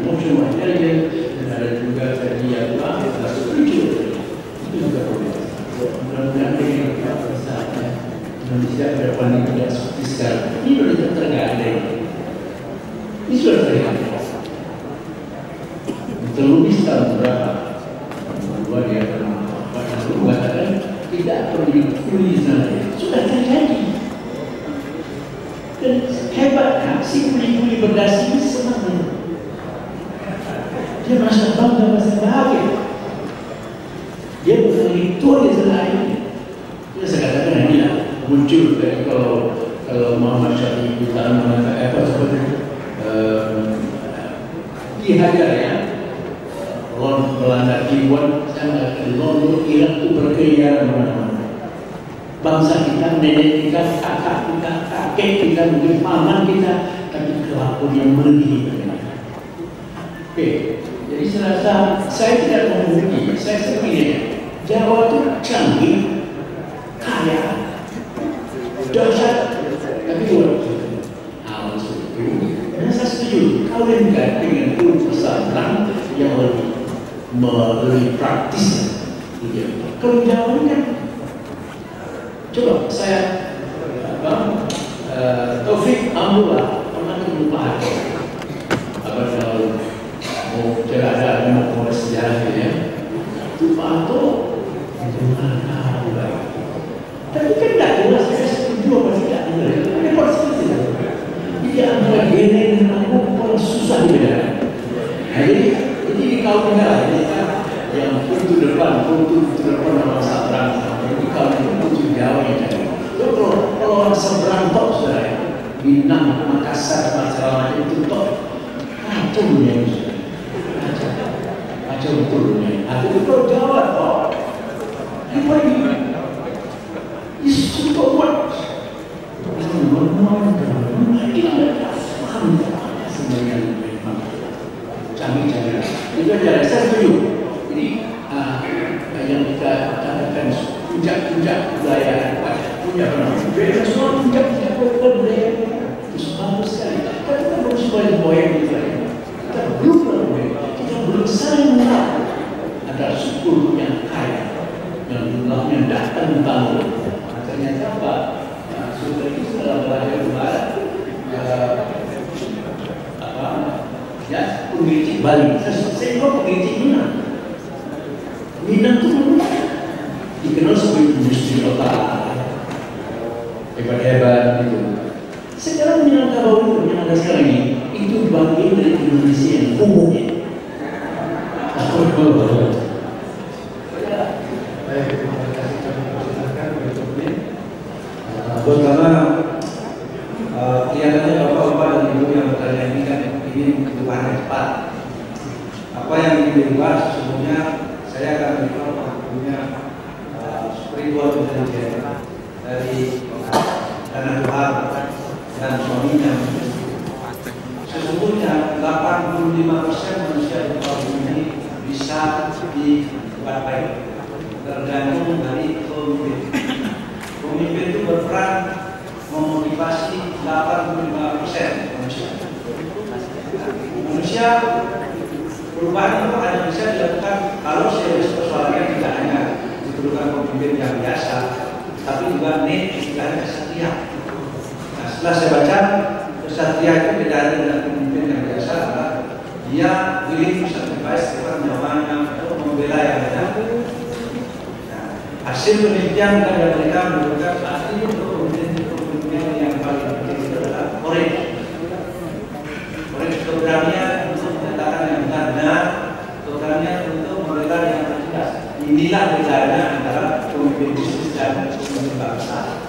emotional intelligence, dan ada juga tadi apa? Spiritual. Itu juga boleh. Mudah-mudahan dengan kita Indonesia ke depan ini tidak seperti sekarang. Ini sudah tergadai. Ini sudah tergadai. Terlebih tahun berapa? Dua dia mengatakan tidak perlu dikuli sana. Sudah terjadi. Dan hebatnya si kuli-kuli berdasi ini senang. Dia merasa bangga, merasa bahagia. Dia bukan itu dia senang ini. Dia saya katakan ini lah muncul dari kalau Muhammad Syafi'i Bukhari mengatakan apa seperti dihajar ya. Melanda Iwan sangat lalu Irak itu berkeliaran mana-mana. Bangsa kita, nenek kita, kakak kita, kakek kita, mungkin paman kita, tapi kelakuan yang melebihi. Oke, jadi saya rasa saya tidak memungkiri, saya sepilih Jawa itu canggih, kaya, dahsyat, tapi luar biasa. Hal seperti itu, dan saya setuju kawinkan dengan ilmu pesantren yang lebih praktis. Kalau Jawa ini kan, coba saya Taufik Amrullah pernah ketemu Pak Harto. Apa kalau mau cerita mau sejarahnya ya, itu Pak Harto tapi kan tidak jelas saya setuju apa tidak. Ini seperti itu. Jadi antara gene dan aku susah dibedakan. Jadi di kaum negara yang pintu depan nama Sabrang, jadi kaum itu pintu Jawa yang jadi. Kalau orang Sabrang top sudah, Minang, Makassar, masalah itu top, kacau dunia itu, kacau betul dunia. Tapi kalau Jawa top, apa ini? Isu kuat, canggih. Itu aja saya setuju. Jadi yang kita katakan puncak budaya punya budaya semua puncak budaya itu bagus sekali. Kita belum semuanya budaya kita belum saling mengenal. Ada suku yang kaya yang jumlahnya datang tahun. Ternyata apa? Suku itu dalam bahasa Barat ya, pengiritik Bali. Saya juga pengiritik Minang. Minang itu dikenal sebagai industri otak, hebat-hebat gitu. Sekarang Minangkabau yang ada sekarang ini itu bagian dari Indonesia yang umumnya. Pertama, kelihatannya bapak-bapak dan ibu yang bertanya ini kan ingin perubahan yang cepat. Apa yang ingin dirubah sesungguhnya saya akan beritahu punya spiritual intelligence dari Dana Tuhan dan suaminya. Sesungguhnya 85% manusia di kaum ini bisa dicapai tergantung dari pemimpin. Pemimpin itu berperan memotivasi 85% manusia. Manusia Perubahan itu hanya bisa dilakukan kalau serius persoalannya tidak hanya diperlukan pemimpin yang biasa, tapi juga hanya kesatria. Nah, setelah saya baca, kesatria itu beda dengan pemimpin yang biasa adalah dia willing to sacrifice nyawanya untuk membela yang benar. Nah, hasil penelitian dari mereka menunjukkan saat ini untuk pemimpin yang paling penting itu adalah courage. Courage keberanian untuk menyatakan yang benar, keberanian untuk membela yang tidak. Inilah bedanya antara pemimpin bisnis dan pemimpin bangsa.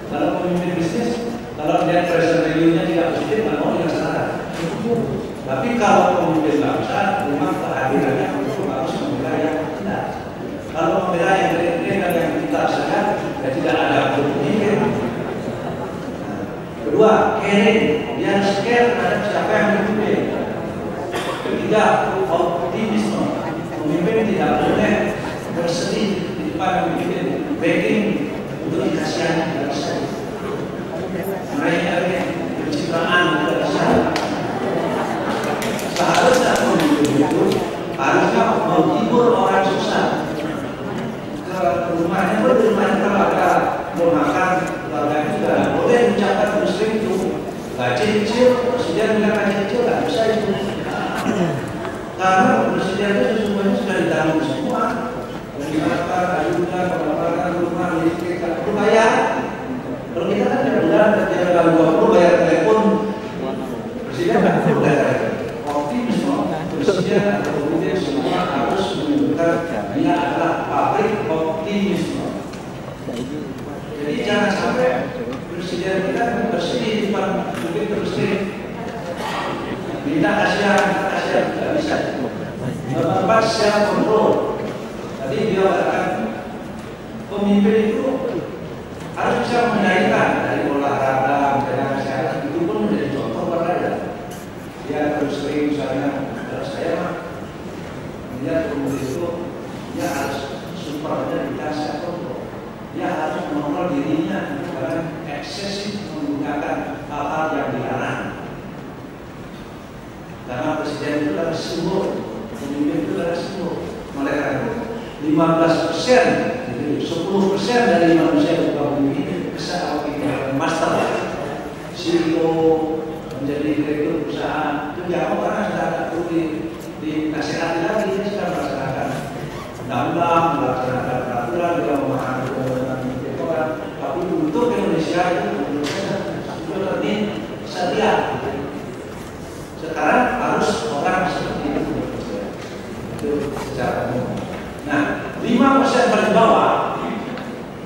Kalau pemimpin bisnis, kalau dia present value-nya tidak positif, nggak mau dilaksanakan. Tapi kalau pemimpin bangsa, memang kehadirannya untuk harus membela yang tidak. Kalau membela yang keren dan yang kita saja, ya tidak ada pemimpin. Kedua, caring, dia harus care terhadap siapa yang dipimpin. Ketiga, optimisme, pemimpin tidak boleh bersedih di depan pemimpin, begging untuk dikasihani tidak bisa. Mereka pencitraan tidak bisa. Seharusnya pemimpin itu harusnya menghibur orang susah. Ke rumahnya pun di rumahnya kalau ada mau makan, keluarganya juga boleh mengucapkan muslim itu gaji kecil, presiden bilang gaji kecil nggak bisa itu. Karena presiden itu semuanya sudah ditanggung semua. Dimakan, ayunan, pengeluaran rumah, listrik, tak perlu bayar. Kalau kita kan tiap bulan, tiap kali 20 bayar telepon, presiden nggak perlu bayar. Optimisme, presiden atau pemimpin semua harus menunjukkan dia adalah pabrik optimisme. Jadi jangan sampai presiden kita bersedih di depan publik terus minta kasihan, tidak bisa. Nomor 4, self control. Tadi dia katakan pemimpin itu harus bisa mengendalikan dari olahraga, menjaga kesehatan, itu pun menjadi contoh berada. Dia terus sering misalnya, kalau saya mah melihat pemimpin itu dia harus supernya dikasih kontrol. Dia harus mengontrol dirinya karena eksesif menggunakan hal-hal yang dilarang. Karena presiden itu adalah simbol, pemimpin itu adalah simbol. Oleh karena itu 15%, jadi 10% dari manusia yang pemimpin bisa master, CEO, menjadi direktur perusahaan. Itu jauh karena sudah tidak perlu dinasihati lagi, dia sudah melaksanakan undang-undang, melaksanakan peraturan, dia memahami orang. Tapi untuk Indonesia itu lebih setia. Sekarang harus orang seperti itu. Itu secara umum. Nah, 5% paling bawah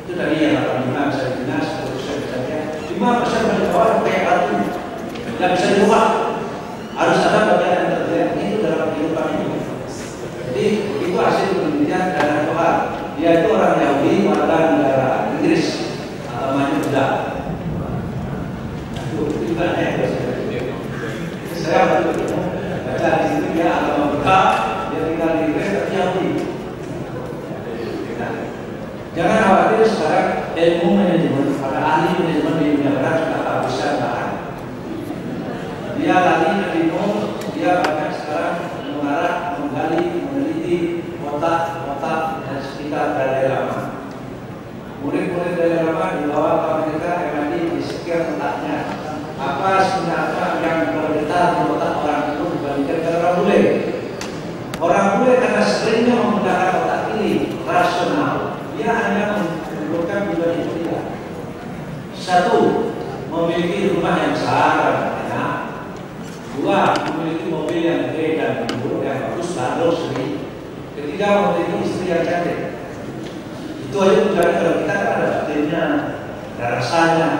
itu tadi yang 85 bisa dinas, 10% saja. 5% paling bawah itu kayak batu, tidak bisa dirubah. Harus ada bagian yang terjadi itu dalam kehidupan ini. Jadi itu hasil penelitian dari Tuhan. Dia itu orang Yahudi, warga negara Inggris, agamanya Buddha. Itu juga saya baca di situ dia agama Buddha, dia tinggal di Inggris tapi Yahudi. Jangan khawatir sekarang ilmu manajemen, para ahli manajemen di dunia barat sudah kehabisan bahan. Dia lari ke timur, dia banyak sekarang mengarah, menggali, meneliti otak-otak dan sekitar daerah lama. Murid-murid daerah lama dibawa ke Amerika, MIT, disekian otaknya. Apa sebenarnya yang bergetar di otak orang itu dibandingkan dengan orang bule? Orang bule karena seringnya menggunakan otak kiri, rasional. Dia hanya menunjukkan pribadi dia. Satu, memiliki rumah yang besar dan enak. Dua, memiliki mobil yang gede dan buruk yang bagus, lalu sendiri. Ketiga, memiliki istri yang cantik. Itu aja tujuannya. Kalau kita kan ada batinnya, ada rasanya.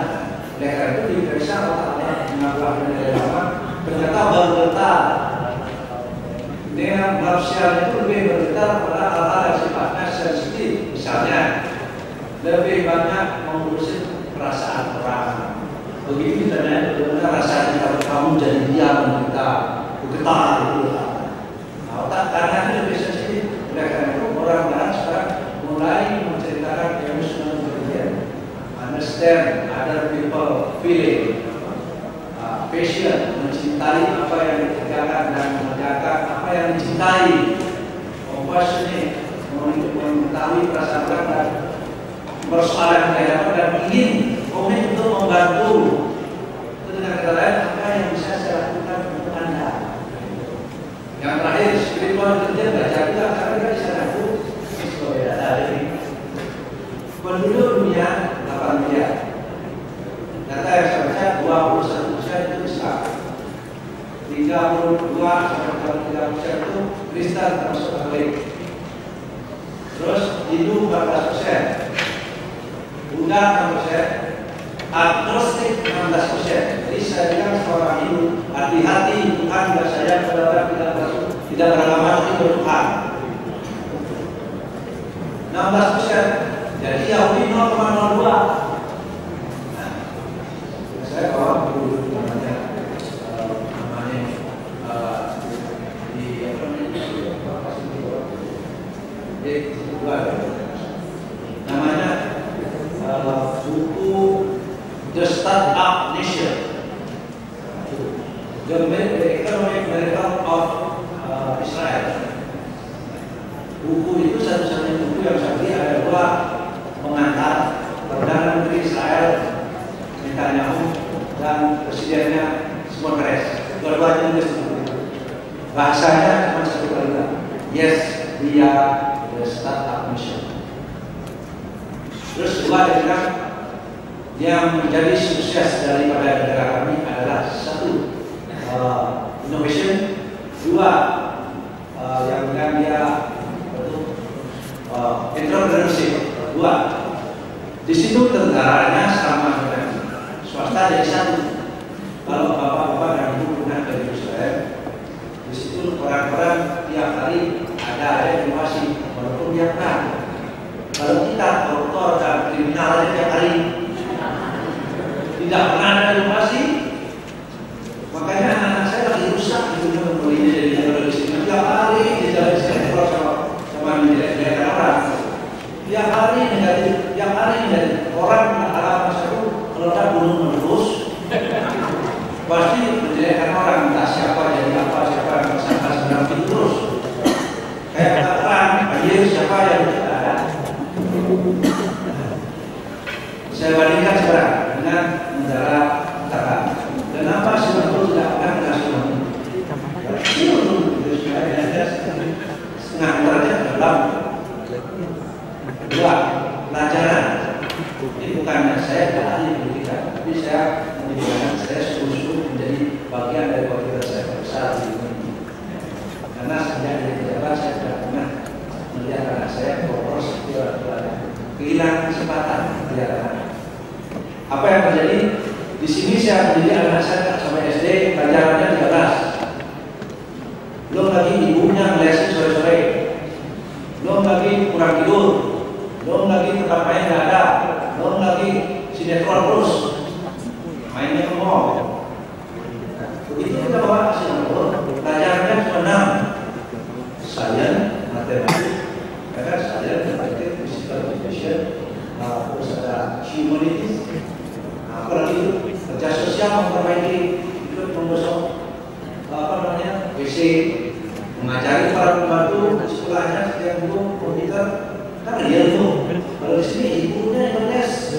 Oleh karena itu diperiksa otak-otak mengaku dari lama, ternyata baru bergetar. Dengan manusia itu lebih bergetar pada hal-hal yang sifatnya sensitif. Misalnya, lebih banyak mengurusi perasaan orang. Begitu misalnya, bagaimana rasanya kalau kamu jadi diam kita bergetar itu. Nah, otak karena itu lebih sensitif. Oleh karena itu orang barat sekarang mulai menceritakan emotional intelligence, understand other people feeling, passion, mencintai apa yang dikerjakan dan mengerjakan apa yang dicintai, compassionate, mengetahui perasaan dan persoalan kehidupan dan ingin komit untuk membantu. Itu dengan kata lain, apa yang bisa saya lakukan untuk Anda. Yang terakhir, spiritual kerja belajar juga karena kita bisa lakukan beda dari penduduk dunia 8 miliar. Data yang saya baca 21% itu Islam, 32-33% itu Kristen termasuk Katolik, terus Hindu 14%, Buddha 6%, agnostik 16%. Jadi saya bilang seorang Hindu, hati-hati Tuhan tidak sayang pada orang tidak beragama tapi bertuhan. 16%. Jadi Yahudi 0,02. Saya kawan dulu namanya di apa namanya buku The Startup Nation, The Economic Miracle of Israel. Buku itu satu-satunya buku yang saya beli, ada 2 pengantar, Perdana Menteri Israel Netanyahu dan presidennya Shimon Peres. Dua-duanya nulis buku. Bahasanya cuma satu kalimat. Yes, we are the startup nation. Terus kedua dia bilang yang menjadi sukses daripada negara kami adalah 1 innovation, 2 yang bilang dia entrepreneurship, 2 di situ tentaranya sama dengan swasta jadi 1. Kalau bapak-bapak dan ibu pernah ke Yerusalem, di situ orang-orang tiap hari ada inovasi walaupun tiap hari. Kalau kita koruptor dan kriminal aja tiap hari tidak pernah ada inovasi. Makanya anak-anak saya lagi rusak gitu membelinya jadi teknologi. Tiap hari dia jadi sama menjadi orang. Tiap hari negatif, tiap hari menjadi orang yang alam itu kalau tak gunung meletus pasti menjadikan orang entah siapa jadi apa, siapa yang tersangka sedang terus kayak perang banjir siapa yang tidak ada. Saya bandingkan sekarang dengan negara utara. Kenapa Singapura tidak pernah nasional? Setengah negara dalam. 2, pelajaran. Ini bukannya saya tidak ahli pendidikan, tapi saya menjadikan saya sungguh-sungguh menjadi bagian dari kualitas saya besar di ini. Karena sejak dari pejabat saya tidak pernah melihat anak saya boros kehilangan kesempatan melihat anak. Apa yang terjadi di sini? Saya mendidik anak saya sampai SD, pelajarannya 13. Belum lagi ibunya ngelesi sore-sore, belum lagi kurang tidur, belum lagi tempat main nggak ada, belum lagi sinetron terus, mainnya ke mall. Begitu kita bawa ke Singapura, pelajarannya cuma 6, sains, matematik, matematik, physical education, terus ada humanities, apalagi itu kerja sosial memperbaiki hidup menggosok WC, mengajari para pembantu sekolahnya setiap guru komputer. Kan dia tuh kalau di sini ibunya yang les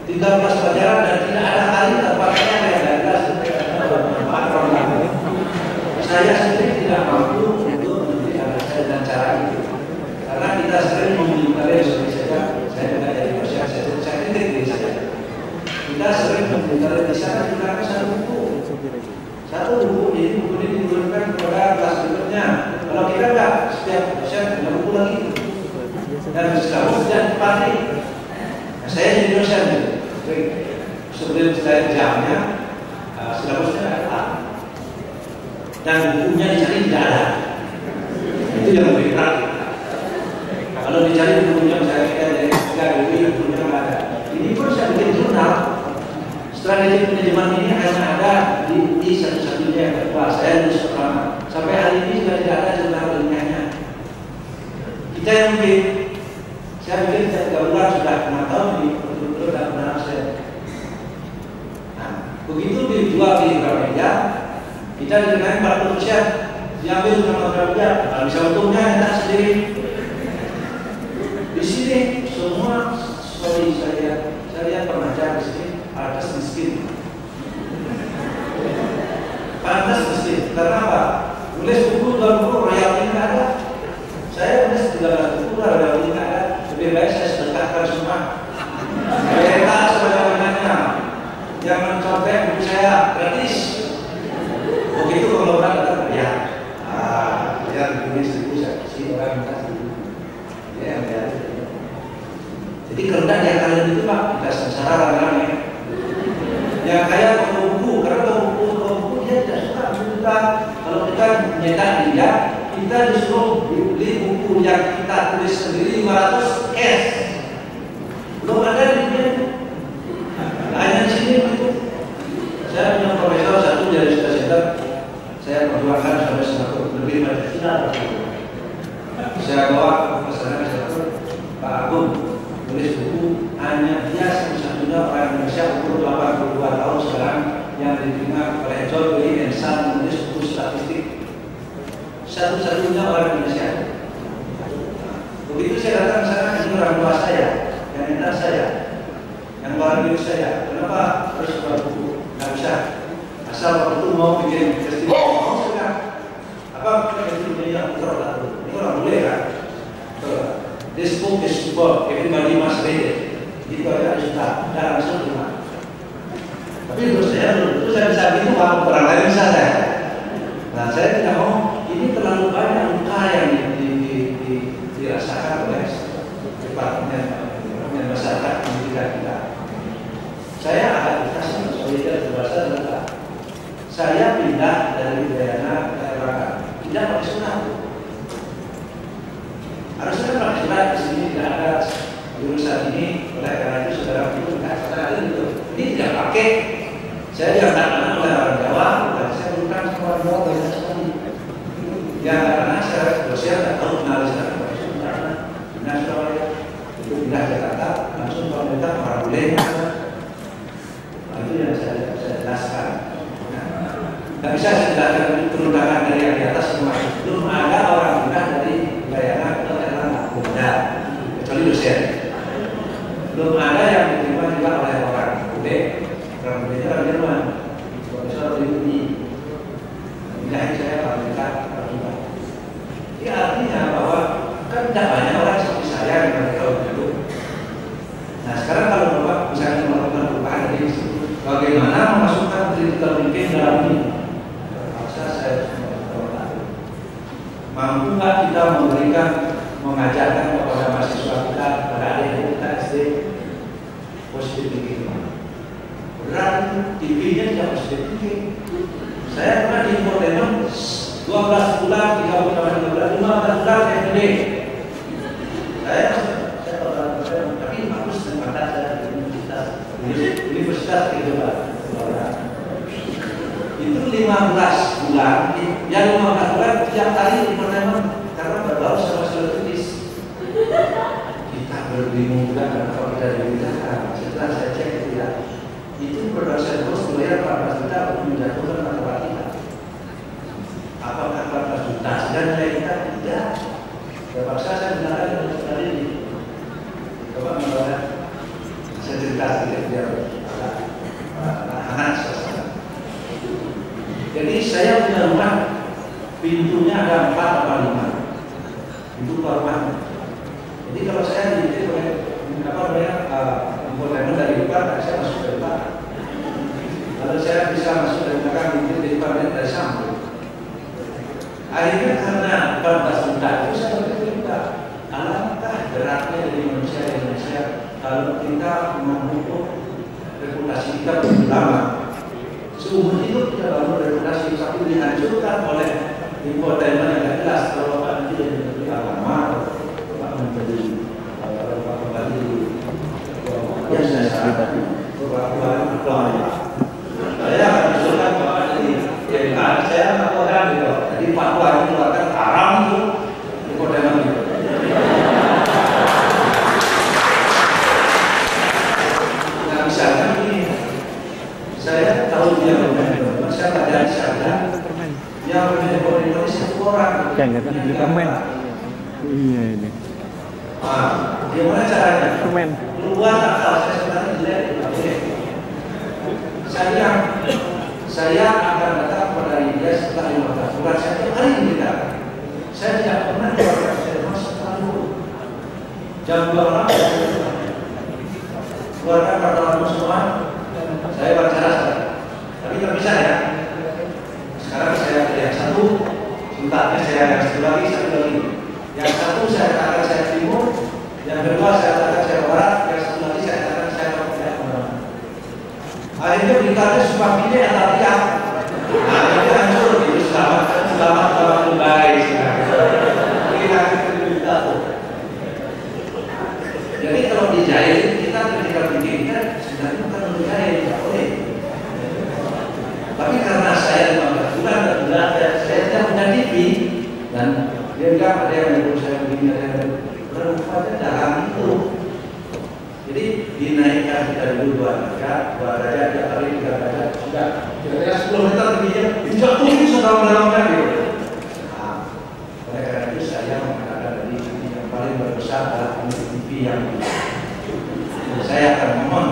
13 pelajaran dan tidak ada kali dapatnya yang 13. Saya sendiri tidak mampu untuk mendidik anak saya dengan cara itu karena kita sering memilih seperti saya tidak jadi dosen, saya kritik diri saya. Kita sering memilih di sana gunakan satu buku ini diberikan kepada kelas berikutnya. Kalau kita enggak, setiap dosen punya buku lagi dan sekarang sudah dipakai. Saya jadi dosen sebelum saya jamnya silabusnya ada dan bukunya dicari tidak ada. Itu yang lebih praktik. Kalau dicari bukunya saya dari bukunya nggak ada. Ini pun saya bikin jurnal. Strategi manajemen ini hanya ada di satu-satunya yang kedua. Saya nulis pertama. Sampai hari ini sudah tidak ada jurnal ilmiahnya. Kita yang bikin, saya bikin 3 bulan sudah 6 tahun di betul-betul dan benar saya. Nah, Begitu dijual di Gramedia, kita dikenai 40%, diambil sama Gramedia, nggak bisa untungnya kita sendiri. Di sini semua, saya pernah cari di sini atas miskin. Pantas miskin, karena apa? Nulis buku 2 buku royalti nggak ada. Saya nulis 13 buku royalti nggak ada. Lebih baik saya sedekahkan semua. Mereka sebanyak-banyaknya yang mencontek buku saya gratis. Begitu kalau orang datang ya, saya tulis buku saya kasih orang minta 1.000. Ya, ya. Jadi kerendah yang kalian itu Pak, kita sengsara rame-rame. Yang kaya toko buku, karena toko buku dia tidak suka kita. Kalau kita nyetak dia, kita disuruh beli buku yang kita tulis sendiri 500 S. Belum ada di dunia itu. Hanya di sini itu. Saya punya profesor satu dari Center, saya perjuangkan sampai Singapura lebih dari Cina. Saya bawa ke sana Pak Agung tulis buku hanya dia satu-satunya orang Indonesia umur 82 tahun sekarang yang diterima oleh John Wiley & Son menulis buku statistik. Satu-satunya orang Indonesia. Begitu saya datang ke sana, ini orang tua saya, yang minta saya, yang luar biasa saya. Kenapa harus buat buku? Nggak bisa. Asal waktu itu mau bikin festival, mau saya. Apa festivalnya yang terlalu? Ini orang boleh kan? This book is superb, everybody must read it. Itu aja sudah, dan langsung terima. Tapi terus saya bisa gitu, orang lain bisa saya. Nah saya tidak mau, ini terlalu banyak luka yang dirasakan oleh departemen masyarakat pendidikan kita. Saya agak dikasih solidar berbahasa tentang saya pindah dari Udayana ke Erlangga, tidak pakai surat. Harusnya pakai surat di sini tidak ada jurusan ini, oleh karena itu saudara itu tidak ada itu. Ini tidak pakai. Saya diantarkan oleh orang Jawa, dan saya bukan sama orang Jawa banyak sekali. Ya karena saya dosen tidak tahu penalisan Dinas Surabaya itu pindah Jakarta, langsung kalau minta orang boleh. Itu yang saya jelaskan. Tidak bisa saya jelaskan perundangan dari yang di atas semua. Belum ada orang pindah dari Udayana ke Erlangga, belum ada, kecuali dosen. Belum ada yang diterima juga oleh orang Bude. Orang Bude itu orang Jerman, Profesor Uni. Pindahin saya kalau mereka juga. Ini artinya bahwa kan tidak banyak orang seperti saya yang tahu itu. Nah sekarang kalau Bapak misalnya melakukan perubahan dari situ, bagaimana memasukkan critical thinking dalam ini? Saya mampu nggak kita memberikan, mengajarkan kepada mahasiswa kita, kepada adik kita SD positif thinking? Berat, TV-nya tidak positif thinking. Saya pernah di infotainment 12 bulan, 3 bulan, 15 bulan FD. Saya tapi bagus tempatan saya di Universitas Kehidupan. Itu 15 bulan, ya 15 bulan tiap kali di pertemuan karena bergaul sama selebritis. Kita berbingung juga karena kalau kita diberitakan. Setelah saya cek itu ya, itu berdosen terus bayar 14 juta untuk menjatuhkan martabat kita. Apakah 14 juta? Sedang nilai kita tidak. Terpaksa saya dengarkan untuk kali ini. Coba menurut saya cerita sedikit biar hangat suasana. Jadi saya punya rumah, pintunya ada 4 atau 5 pintu keluar rumah. Jadi kalau saya dididik oleh infotainment dari depan, saya masuk dari depan. Lalu saya bisa masuk dari belakang, dididik dari depan dari samping. Akhirnya karena 14 juta itu saya berpikir, alangkah beratnya dari manusia di Indonesia kalau kita memupuk reputasi kita begitu lama. Seumur hidup kita bangun reputasi, tapi dihancurkan oleh infotainment yang tidak jelas. Kalau Bapak nanti jadi menteri agama, Bapak menjadi ya saya tadi saya akan usulkan Bapak jadi saya laporkan gitu. Jadi fatwa itu keluarkan haram itu infotainment itu. Nah misalnya ini saya tahun kata beli permen. Iya ini. Gimana caranya? Permen. Keluar akal saya sebenarnya jelek, tidak boleh. Saya akan datang kepada India setelah 15 bulan. Saya tiap hari tidak. Saya tidak pernah keluarga saya masuk lalu jam 2 malam. Keluarkan kartu semua. Saya bicara sekarang. Tapi terpisah ya. Sekarang saya yang satu, sebentarnya saya yang satu lagi. Yang satu saya katakan saya timur, yang kedua saya katakan saya barat, yang satu lagi saya katakan saya barat. Akhirnya beritanya semakin ini Antartika. Nah, ini hancur itu selamat kembali sekarang. Kita berita tuh. Jadi kalau dijahit kita ketika bikin kan sebenarnya bukan menjahit, tidak boleh. Tapi karena saya 15 bulan saya tidak punya TV dan dia bilang ada yang menyuruh saya begini, ada yang berupaya dalam itu. Jadi dinaikkan kita dulu 2 derajat, 3 kali 3 derajat, sudah kira-kira 10 meter tingginya, jatuh itu sedalam-dalamnya gitu. Nah, oleh karena itu saya mengatakan tadi yang paling berbesar adalah TV yang saya akan mohon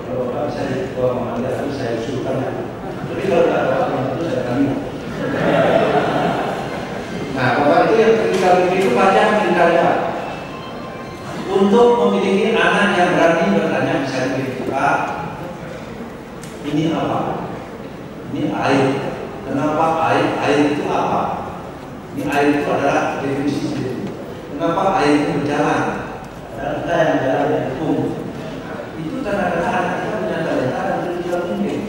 kalau Bapak saya ketua Muhammadiyah itu saya usulkan. Tapi kalau tidak ada Bapak itu saya kami. Nah, Bapak itu yang ketika begitu banyak meninggalnya. Untuk memiliki anak yang berani bertanya misalnya begini, Pak, ini apa? Ini air. Kenapa air? Air itu apa? Ini air itu adalah definisi sendiri. Kenapa air itu berjalan? Adalah kita yang berjalan yang hukum. Itu kadang-kadang anak kita punya talenta dan tidak mungkin.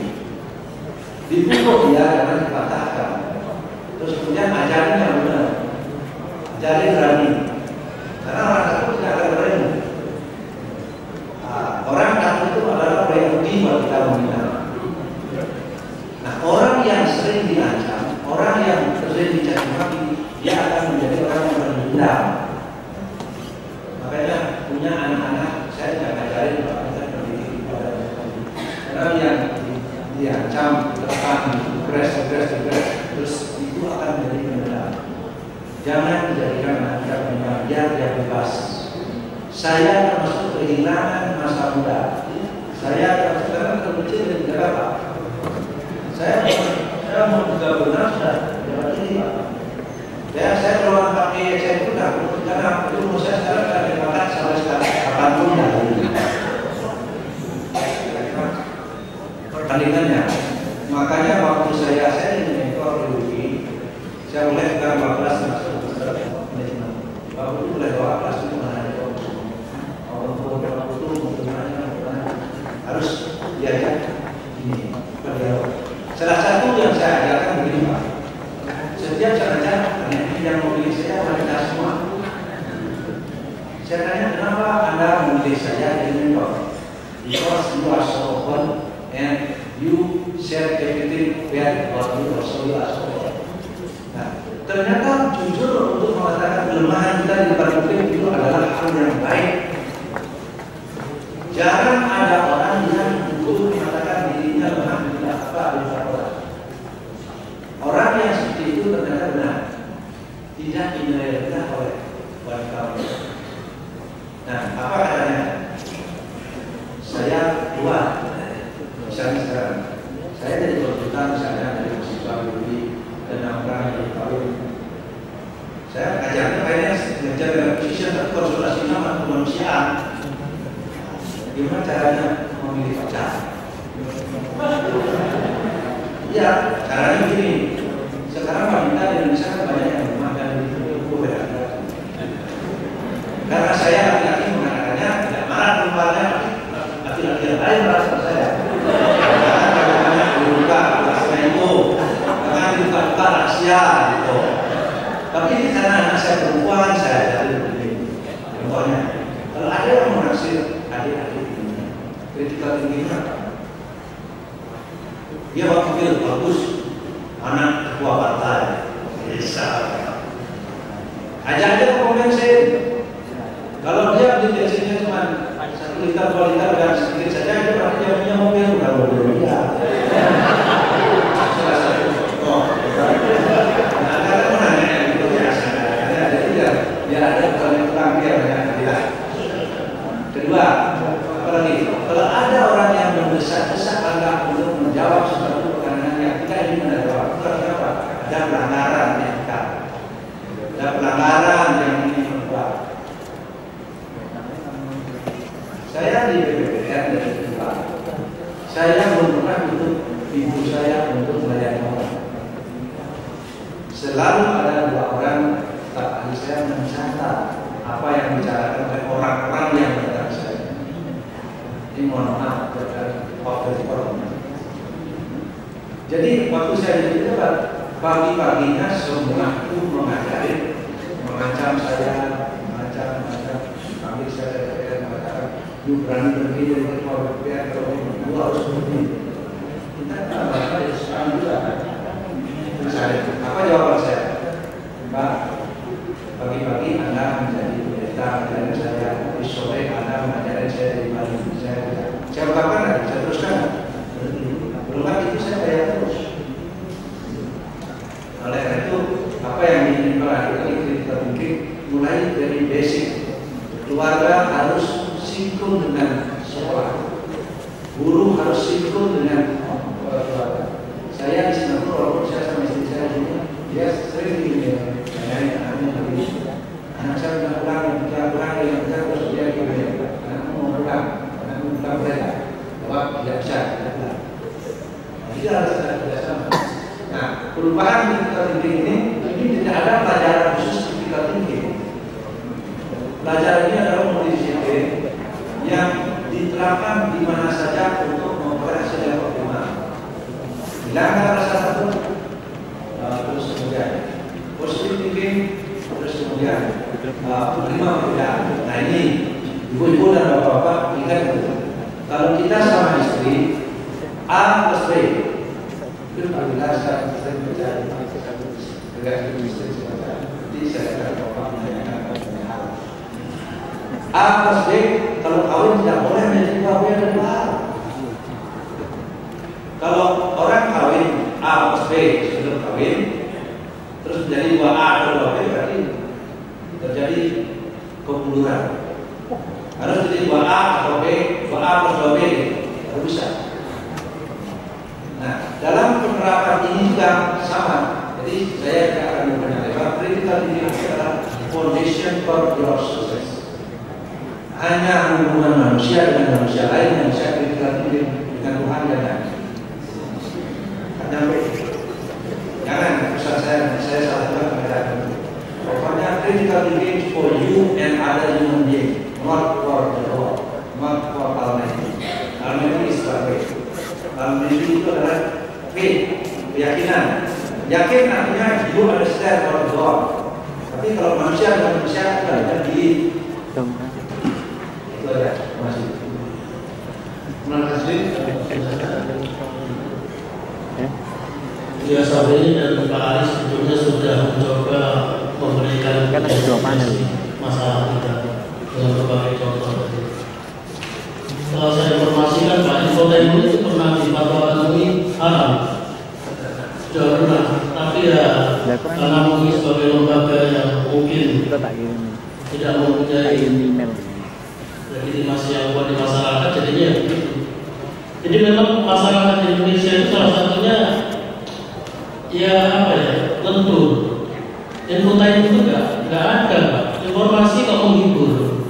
Dipukul dia karena dipatahkan. Terus kemudian ajarin yang benar, ajarin berani. Karena orang takut tidak akan berilmu. Orang takut itu adalah remedi buat kita meminta. Nah, orang yang sering diancam, orang yang sering dicaci maki, dia akan menjadi orang yang berendam. Makanya punya anak-anak saya tidak ngajarin bahwa kita pendidik kepada mereka. Karena yang diancam, ditekan, digres, terus itu akan menjadi pendendam. Jangan menjadikan anak kita pendendam, biar dia bebas. Saya termasuk kehilangan masa muda. Saya sekarang terkecil dari Jakarta. Saya mau juga benar sudah dapat ini Pak. Ya, saya kalau pakai saya itu dah karena itu umur saya sekarang dari Jakarta sampai sekarang 80 ya. Perbandingannya, makanya waktu saya ini mentor di saya mulai sekarang 15 masuk manajemen. Waktu itu mulai 12 itu mana itu harus diajak ini. Salah satu yang saya ajarkan begini Pak. Setiap saya ajar yang memilih saya wanita semua. Saya tanya kenapa Anda memilih saya jadi mentor? Because you are so open and you share everything where God you also you are so open. Nah, ternyata jujur untuk mengatakan kelemahan kita di depan publik itu adalah hal yang baik. Jarang ada orang yang untuk mengatakan dirinya lemah tidak apa dengan orang. Orang yang seperti itu ternyata benar, tidak dinilai rendah oleh wanita. Nah, apa katanya? Saya keluar, misalnya sekarang, saya jadi konsultan misalnya dari mahasiswa Budi dan orang yang tahu. Saya ajarnya kayaknya belajar dengan position tapi konsultasi sama kemanusiaan. Gimana caranya memilih pacar? Ya, caranya begini. Sekarang wanita di Indonesia banyak yang memakan itu beda. Karena saya laki-laki mengatakannya tidak marah perempuannya, laki-laki yang lain merasa saya. Karena dibuka rahasia itu, karena dibuka rahasia gitu. Tapi ini karena anak saya perempuan, saya jadi begini. Contohnya, kalau ada yang menaksir adik-adik ini, kritikal tinggi dia wakil bagus, anak ketua partai, bisa. Ajak aja ke konvensi. Kalau dia beli bensinnya cuma 1 liter, 2 liter dan sedikit saja, itu berarti dia punya mobil udah mobil dia. Salah satu contoh. Nah, kalau menanya itu biasa. Kalau ada orang yang mendesak-desak Anda untuk menjawab sesuatu pertanyaan yang tidak ingin Anda jawab, itu artinya apa? Ada pelanggaran etika, ada pelanggaran yang ingin dibuat. Saya di BPPR dari kedua, saya belum pernah tutup pintu saya untuk melayani orang. Selalu ada dua orang staf ahli saya mencatat apa yang dibicarakan oleh orang-orang yang datang saya. Ini mohon maaf dari orang. Jadi waktu saya di tempat pagi-paginya semua itu mengancam saya, mengancam kami saya mengatakan, "You berani pergi dari ketua BPR kalau you harus pergi." Kita apa sekarang juga. Apa jawaban saya? Pak, pagi-pagi Anda menjadi pendeta dan saya di sore Anda mengajarin saya dari Bali. Saya katakan, saya teruskan. Belum itu saya bayar terus. Oleh karena itu, apa yang diperhatikan kita mungkin mulai dari basic. Keluarga harus sinkron dengan sekolah. Guru harus sinkron dengan keluarga. Saya di Singapura, walaupun saya sama istri saya juga, dia sering menyanyi anaknya begini. Anak saya sudah pulang, yang kita terus dia gini. Anakmu mau pulang, anakmu bukan mereka. Bahwa tidak bisa, tidak pulang. Tidak harus tidak sama. Nah, perubahan di critical thinking ini tidak ada pelajaran khusus critical thinking. Pelajaran ini adalah multidisiplin yang diterapkan di mana saja untuk memperoleh hasil yang optimal. Hilangkan rasa takut, terus kemudian positive thinking, terus kemudian menerima perbedaan. Nah ini ibu-ibu dan bapak-bapak ingat itu. Kalau kita sama istri A plus B, itu apabila saya sering berjalan dengan istri saya, jadi saya akan bapak menanyakan A plus B. Kalau kawin tidak boleh menjadi B dan A. Kalau orang kawin A plus B sebelum kawin, terus menjadi 2A atau 2B, berarti terjadi kemunduran. Harus jadi 2A atau B, 2A plus 2B, baru bisa. Nah, dalam penerapan ini juga sama. Jadi saya tidak akan berbanyak lebar. Critical thinking adalah foundation for your success. Hanya hubungan manusia dengan manusia lain yang bisa critical thinking dengan Tuhan dan lain. Jangan pesan saya salah juga mengatakan. Pokoknya critical thinking for you and other human being, not for the Lord, not for Almighty. Almighty is the way. Almighty itu adalah faith, keyakinan. Yakin artinya you understand what God. Tapi kalau manusia dengan manusia tidak jadi. Itu aja. Terima kasih. Terima kasih. Ya, Sabri dan Pak Aris sebetulnya sudah mencoba memberikan masalah kita dengan berbagai contoh tadi. Kalau saya informasikan, Pak infotainment itu pernah difatwakan ini haram, sudah pernah. Tapi ya karena mungkin sebagai lembaga yang mungkin tidak mempunyai legitimasi yang kuat di masyarakat, jadinya begitu. Jadi memang masyarakat Indonesia itu salah satunya ya apa ya, lentur. Infotainment itu nggak ada, Pak. Informasi kok menghibur.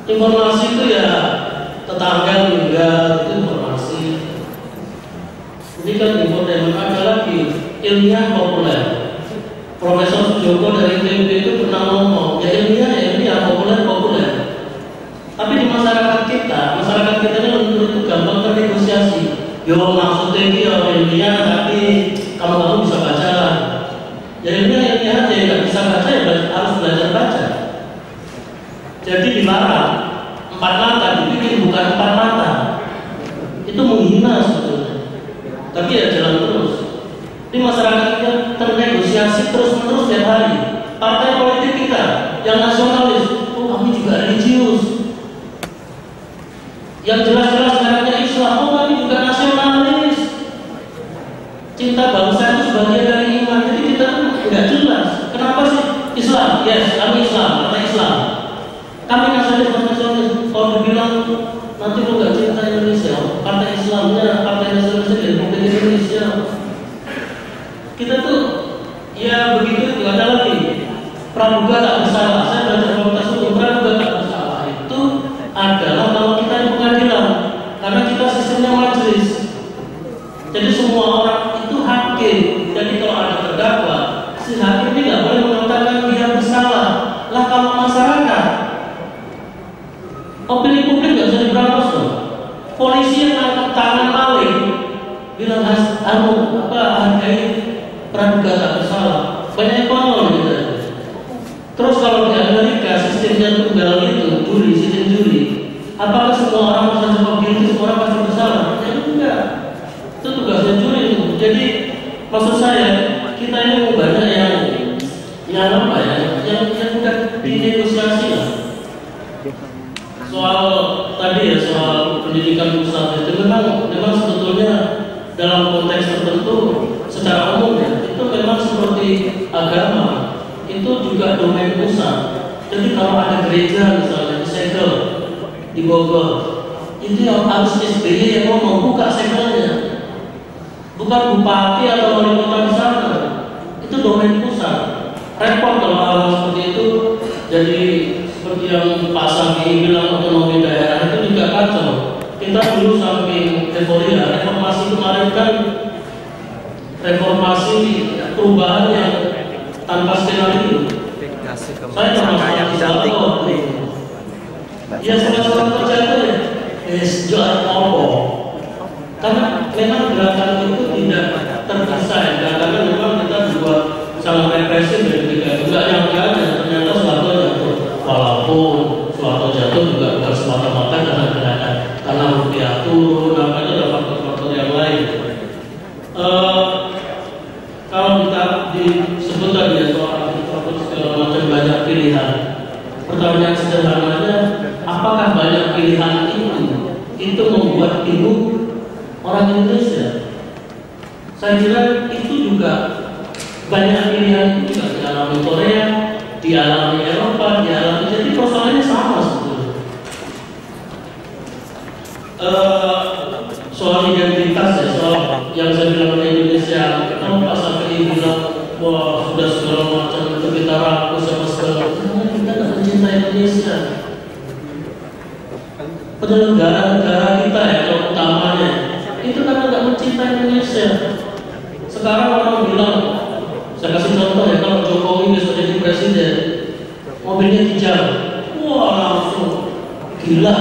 Informasi itu ya tetangga meninggal, itu informasi. Ini kan infotainment. Ada lagi ilmiah populer. Profesor Joko dari ITB itu pernah ngomong, ya ilmiah populer. Tapi di masyarakat kita ini lentur itu gampang bernegosiasi. Yo maksudnya ini ilmiah, tapi kamu bisa baca lah. Ya ilmiah aja, nggak bisa baca ya harus belajar baca. Jadi dilarang 4 mata, dibikin bukan 4 mata. Itu menghina sebetulnya. Tapi ya jalan terus. Di masyarakat kita ternegosiasi terus-menerus setiap hari. Partai politik kita yang nasionalis, kami juga religius. Yang jelas-jelas mereka Islam, kami juga nasionalis. Cinta bangsa itu sebagian dari iman. Jadi kita nggak jelas. Kenapa sih Islam? Yes, kami Islam, partai Islam. Kami nasionalis. Kalau dibilang nanti lo nggak cinta Indonesia, partai Islamnya, partai nasionalis dari Republik Indonesia. Kita tuh ya begitu. Ada lagi praduga tak bersalah. Saya belajar fakultas hukum, praduga tak bersalah itu adalah kalau kita di pengadilan, karena kita sistemnya majelis. Jadi semua orang itu hakim. Jadi kalau ada terdakwa, si hakim ini nggak boleh mengatakan dia bersalah. Lah kalau masyarakat, opini publik nggak bisa diberantas dong. Polisi yang nangkap tangan maling bilang hargai praduga tak bersalah. Banyak konyol gitu. Terus kalau di Amerika sistemnya tunggal itu, juri, sistem juri. Apakah semua orang bisa cepat guilty, semua orang pasti bersalah? Ya enggak. Itu tugasnya juri itu. Jadi maksud saya kita ini banyak yang apa ya, yang udah dinegosiasi lah. Soal tadi ya, soal pendidikan pusat itu memang sebetulnya dalam konteks tertentu secara umum ya, itu memang seperti agama, itu juga domain pusat. Jadi kalau ada gereja misalnya disegel di Bogor, itu yang harus SBY yang mau buka segelnya, bukan bupati atau wali kota di sana. Itu domain pusat. Repot kalau hal seperti itu. Jadi seperti yang Pak Saki bilang, otonomi daerah itu juga kacau. Kita dulu samping euforia, reformasi kemarin kan reformasi perubahan yang tanpa skenario. Saya termasuk cantik. Ya sekarang terjadi jual opo. Karena memang gerakan itu tidak terdesain. Karena memang kita juga sangat represif dari ketika juga yang ada. Ternyata Soeharto jatuh. Walaupun Soeharto jatuh juga bukan semata-mata karena gerakan, karena rupiah turun, namanya ada faktor-faktor yang lain. Kalau kita disebut tadi ya soal segala macam banyak pilihan, pertanyaan sederhananya, apakah banyak pilihan itu membuat bingung orang Indonesia? Saya kira itu juga banyak pilihan juga dialami Korea, dialami Eropa, dialami, jadi persoalannya sama sebetulnya. Soal identitas ya, soal yang saya bilang di Indonesia, kalau Pak Saki bilang wah sudah segala macam itu kita rakus sama segala macam, kita tidak mencintai Indonesia. Penyelenggara negara kita ya, kalau utamanya itu karena tidak mencintai Indonesia. Sekarang orang bilang, saya kasih contoh ya, kalau Jokowi besok jadi presiden, mobilnya hijau, wah langsung gila.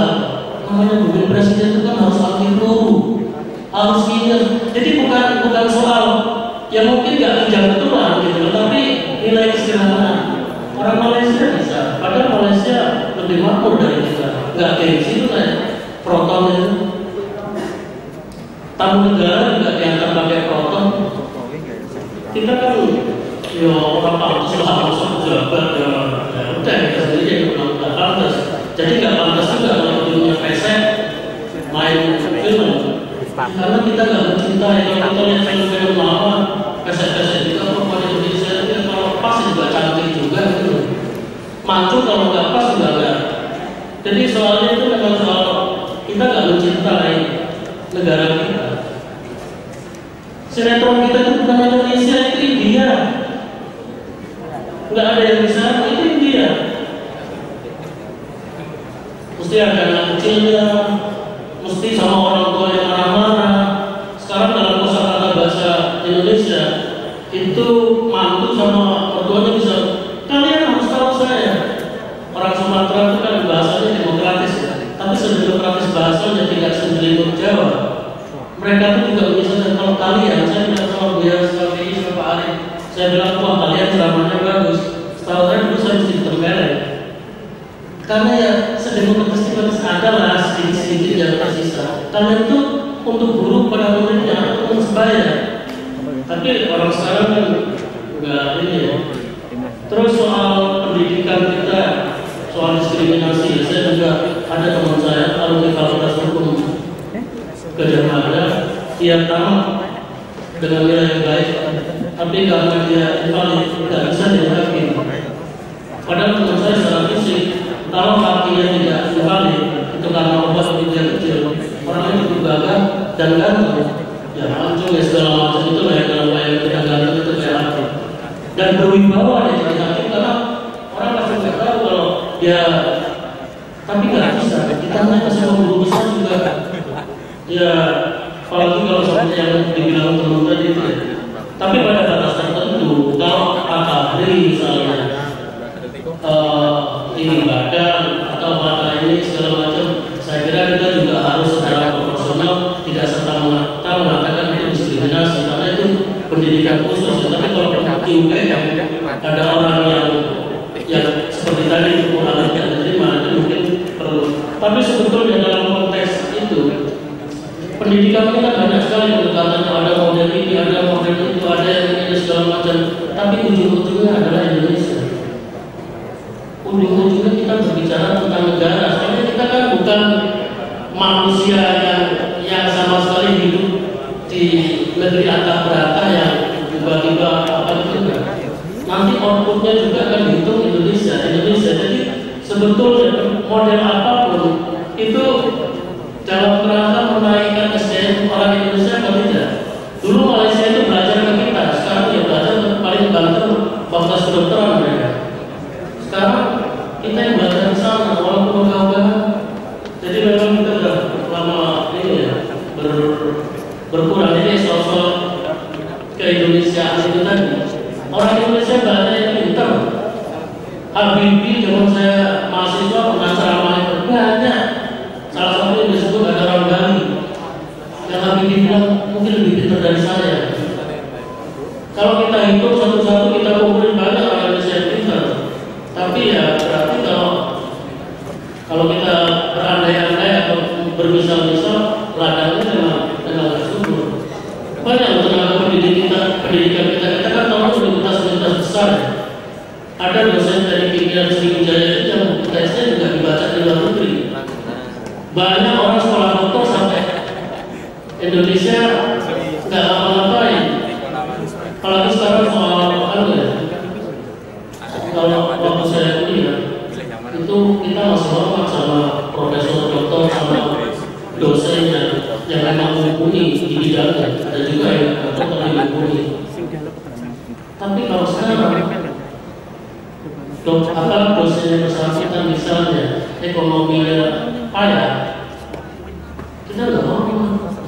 Namanya mobil presiden itu kan harus anti peluru, harus minus. Jadi bukan soal yang mungkin nggak hijau betulan gitu, tapi nilai kesederhanaan. Orang Malaysia bisa, padahal Malaysia lebih makmur dari kita. Nggak gengsi itu kan, proton itu. Tamu negara juga diantar pakai proton. Kita kan, ya orang pantas lah masuk pejabat ya udah kita sendiri yang udah pantas. Jadi nggak pantas juga kalau punya pesek main film, karena kita nggak mencintai. Kalau kita lihat film-film lama, pesek-pesek juga perempuan Indonesia itu kalau pas juga cantik juga gitu. Macu kalau nggak pas juga nggak. Jadi soalnya itu memang soal kita nggak mencintai negara kita. Sinetron kita itu bukan Indonesia, itu India. Nggak ada yang bisa, itu India. Mesti ada anak kecilnya, mesti sama orang tua yang marah-marah. Sekarang dalam kosakata bahasa Indonesia itu mantu sama ortuanya bisa. Kalian harus tahu saya, orang Sumatera itu kan bahasanya demokratis ya, tapi sedemokratis bahasanya tidak sejelimut Jawa. Mereka itu juga misalnya kalau kalian, saya bilang sama Buya Syafi'i sama Pak Arif, saya bilang wah kalian ceramahnya bagus. Setahu saya dulu saya mesti ditempelin. Karena ya sedemokratis adalah sedikit-sedikit yang tersisa. Karena itu untuk guru pada muridnya untuk sebaya. Tapi orang sekarang kan enggak ini ya. Terus soal pendidikan kita, soal diskriminasi, saya juga ada teman saya alumni Fakultas Hukum Gadjah Mada, dia tamat dengan nilai yang baik, tapi karena dia invalid tidak bisa jadi hakim. Padahal teman saya secara fisik, kalau kakinya tidak invalid, itu karena obat itu yang kecil, orang yang cukup gagah dan ganteng, ya mancung ya segala macam itu lah yang dalam wayang kita ganteng itu kayak apa. Dan berwibawa dia jadi hakim karena orang pasti nggak tahu kalau dia, tapi nggak bisa. Kita nanya semua guru besar juga, ya apalagi kalau seperti yang dibilang teman tadi itu. Tapi pada batas tertentu, kalau ahli misalnya ini badan atau mata ini segala macam, saya kira kita juga harus secara proporsional, tidak serta-merta mengatakan itu diskriminasi karena itu pendidikan khusus. Tapi kalau di UGM ada orang yang seperti tadi itu kurang tidak diterima, itu mungkin perlu. Tapi sebetulnya dalam konteks itu pendidikan kita banyak sekali pendekatannya, ada model ini, ada model itu, ada yang ini segala macam. Tapi ujung-ujungnya adalah Indonesia. Ujung-ujungnya kita berbicara tentang negara. Soalnya kita kan bukan manusia yang sama sekali hidup di negeri antah berantah yang tiba-tiba apa itu. Nanti outputnya juga akan dihitung Indonesia. Jadi sebetulnya model apapun itu dalam kerangka menaikkan SDM orang Indonesia atau tidak. Dulu Malaysia itu belajar ke kita, sekarang dia belajar paling banter fakultas kedokteran mereka. Sekarang kita yang belajar di sana walaupun ogah-ogahan. Jadi memang kita sudah lama ini ya berkurang. Ini soal ke-Indonesiaan itu tadi. Orang Indonesia banyak yang pintar. Habibie zaman saya mahasiswa pernah ceramah itu banyak. Salah satu yang disebut ada orang Bali yang Habibie bilang mungkin lebih pintar dari saya. Kalau kita hitung satu-satu, kita kumpulin banyak orang Indonesia yang pintar. Tapi ya berarti kalau kita berandai-andai atau bermisal-misal, ladangnya memang subur. Banyak tenaga pendidikan kita kan tahu universitas besar. Ada dosen dari pimpinan Sriwijaya itu yang tesnya juga dibaca di luar negeri. Banyak orang sekolah dokter sampai Indonesia nggak ngapa-ngapain. Apalagi sekarang soal ya. Kalau waktu saya kuliah itu kita masih hormat sama profesor dokter sama dosennya yang memang mumpuni di bidangnya. Ada juga yang dokter yang mumpuni. Tapi kalau sekarang dosen yang bersangkutan misalnya ekonominya payah, kita nggak mau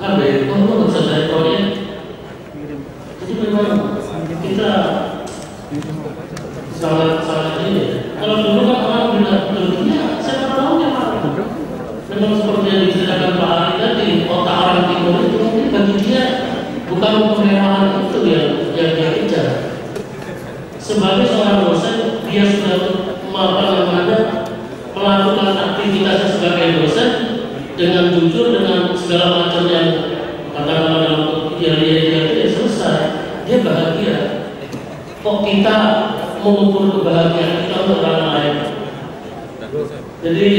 nggak bisa dari proyek. Jadi memang kita sangat ini. Kalau dulu kan orang bilang dunia, saya tahu ya Pak. Memang seperti yang diceritakan Pak Ali tadi, otak orang timur itu mungkin bagi dia bukan kemewahan itu yang dia kejar. Sebagai seorang dosen, dia sudah melakukan aktivitasnya sebagai dosen dengan jujur, dengan segala macam yang katakanlah dalam dia selesai, dia bahagia. Kok kita mengukur kebahagiaan kita untuk orang lain? Jadi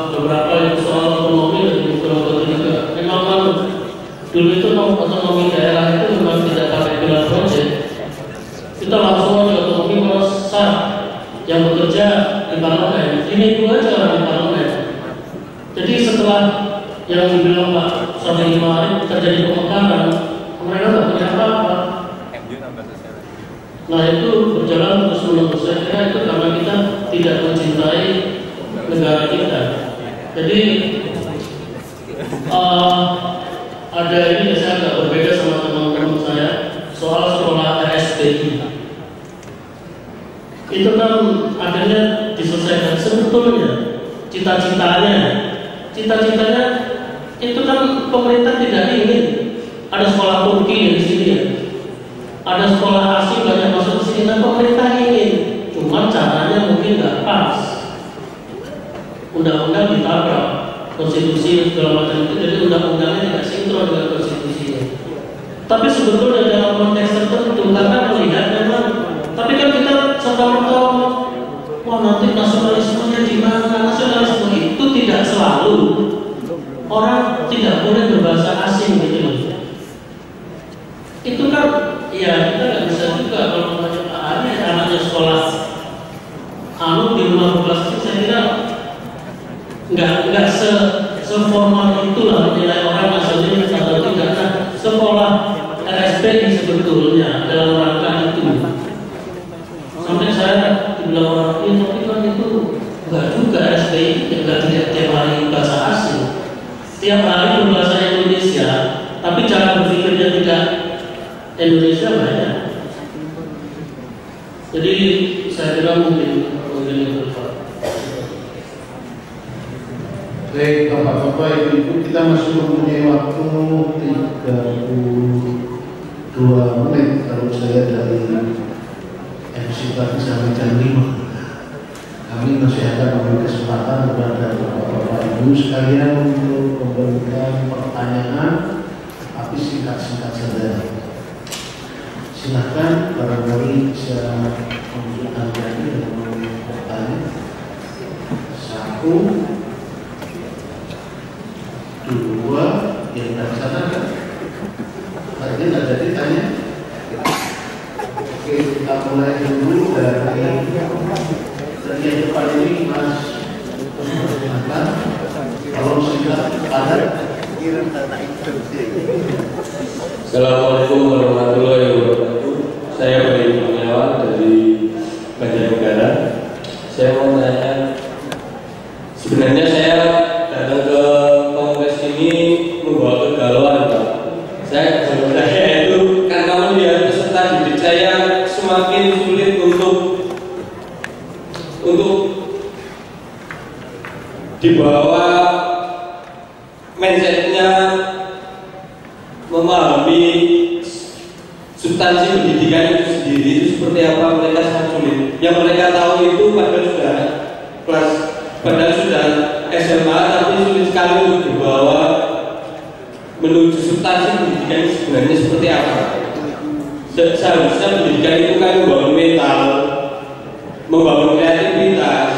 beberapa yang soal otonomi dan beberapa juga memang kan dulu itu otonomi daerah itu memang tidak pakai gelar proyek. Kita langsung aja otonomi merasa yang bekerja di parlemen, ini dua aja orang di parlemen. Jadi setelah yang dibilang Pak Sohri kemarin terjadi pemekaran, mereka nggak punya apa-apa. Nah itu berjalan terus menerus. Saya kira itu karena kita tidak mencintai negara kita. Jadi ada ini saya agak berbeda sama teman-teman saya soal sekolah RSPI. Itu kan akhirnya diselesaikan. Sebetulnya cita-citanya itu kan pemerintah tidak ingin ada sekolah Turki di sini ya. Ada sekolah asing banyak masuk ke sini, dan pemerintah ingin, cuma caranya mungkin nggak pas. Undang-undang ditabrak, konstitusi segala macam itu, jadi undang-undangnya tidak sinkron dengan konstitusinya. Tapi sebetulnya dalam konteks tertentu, karena melihat memang, tapi kan kita serta-merta, wah nanti nasionalismenya di mana? Nasionalisme itu tidak selalu orang tidak boleh berbahasa asing gitu loh. Itu kan ya kita nggak bisa juga kalau ada anaknya sekolah di rumah kelas itu, saya kira nggak seformal itulah menilai orang aslinya atau tidak. Nah, sekolah RSPI sebetulnya dalam rangka itu. Sampai saya dibilang orang ini, tapi kan itu enggak juga RSPI, enggak tidak tiap hari bahasa asing. Tiap hari berbahasa Indonesia, tapi cara berpikirnya tidak Indonesia banyak. Jadi saya kira mungkin itu Pak. Baik, Bapak-Bapak, Ibu-Ibu, kita masih mempunyai waktu 32 menit kalau saya dari MC tadi sampai jam 5. Kami masih akan memberi kesempatan kepada Bapak-Bapak Ibu sekalian untuk memberikan pertanyaan, tapi singkat-singkat saja. Silakan barangkali bisa menunjukkan diri dan bertanya. 1, 2, yang dari sana kan? Hari ini tidak jadi tanya. Oke, kita mulai dulu dari yang depan ini, Mas. Kalau singkat ada. Assalamualaikum warahmatullahi wabarakatuh. Saya Bayi Kurniawan dari Banjarnegara. Saya mau tanya, sebenarnya saya datang ke kongres ini membawa kegalauan, Pak. Saya itu karena melihat peserta didik saya semakin sulit untuk dibawa mindsetnya memahami substansi pendidikan itu sendiri itu seperti apa. Mereka sangat sulit. Yang mereka tahu itu padahal sudah SMA, tapi sulit sekali untuk dibawa menuju substansi pendidikan itu sebenarnya seperti apa. Seharusnya pendidikan itu kan membangun mental, membangun kreativitas,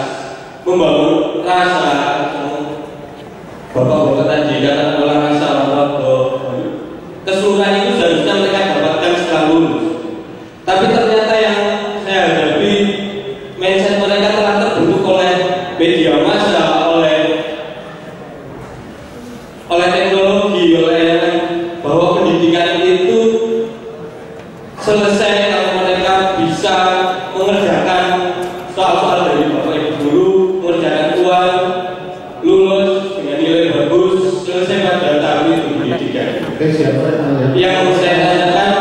membangun rasa. Bapak-bapak tadi kata olah rasa, keseluruhan itu seharusnya mereka dapatkan setelah lulus. Tapi ternyata yang saya hadapi, mindset mereka telah terbentuk oleh media massa, oleh teknologi, bahwa pendidikan itu selesai kalau mereka bisa mengerjakan soal-soal dari bapak ibu guru, mengerjakan uang, lulus dengan nilai bagus, selesai pada tahun itu pendidikan. Yang saya tanyakan,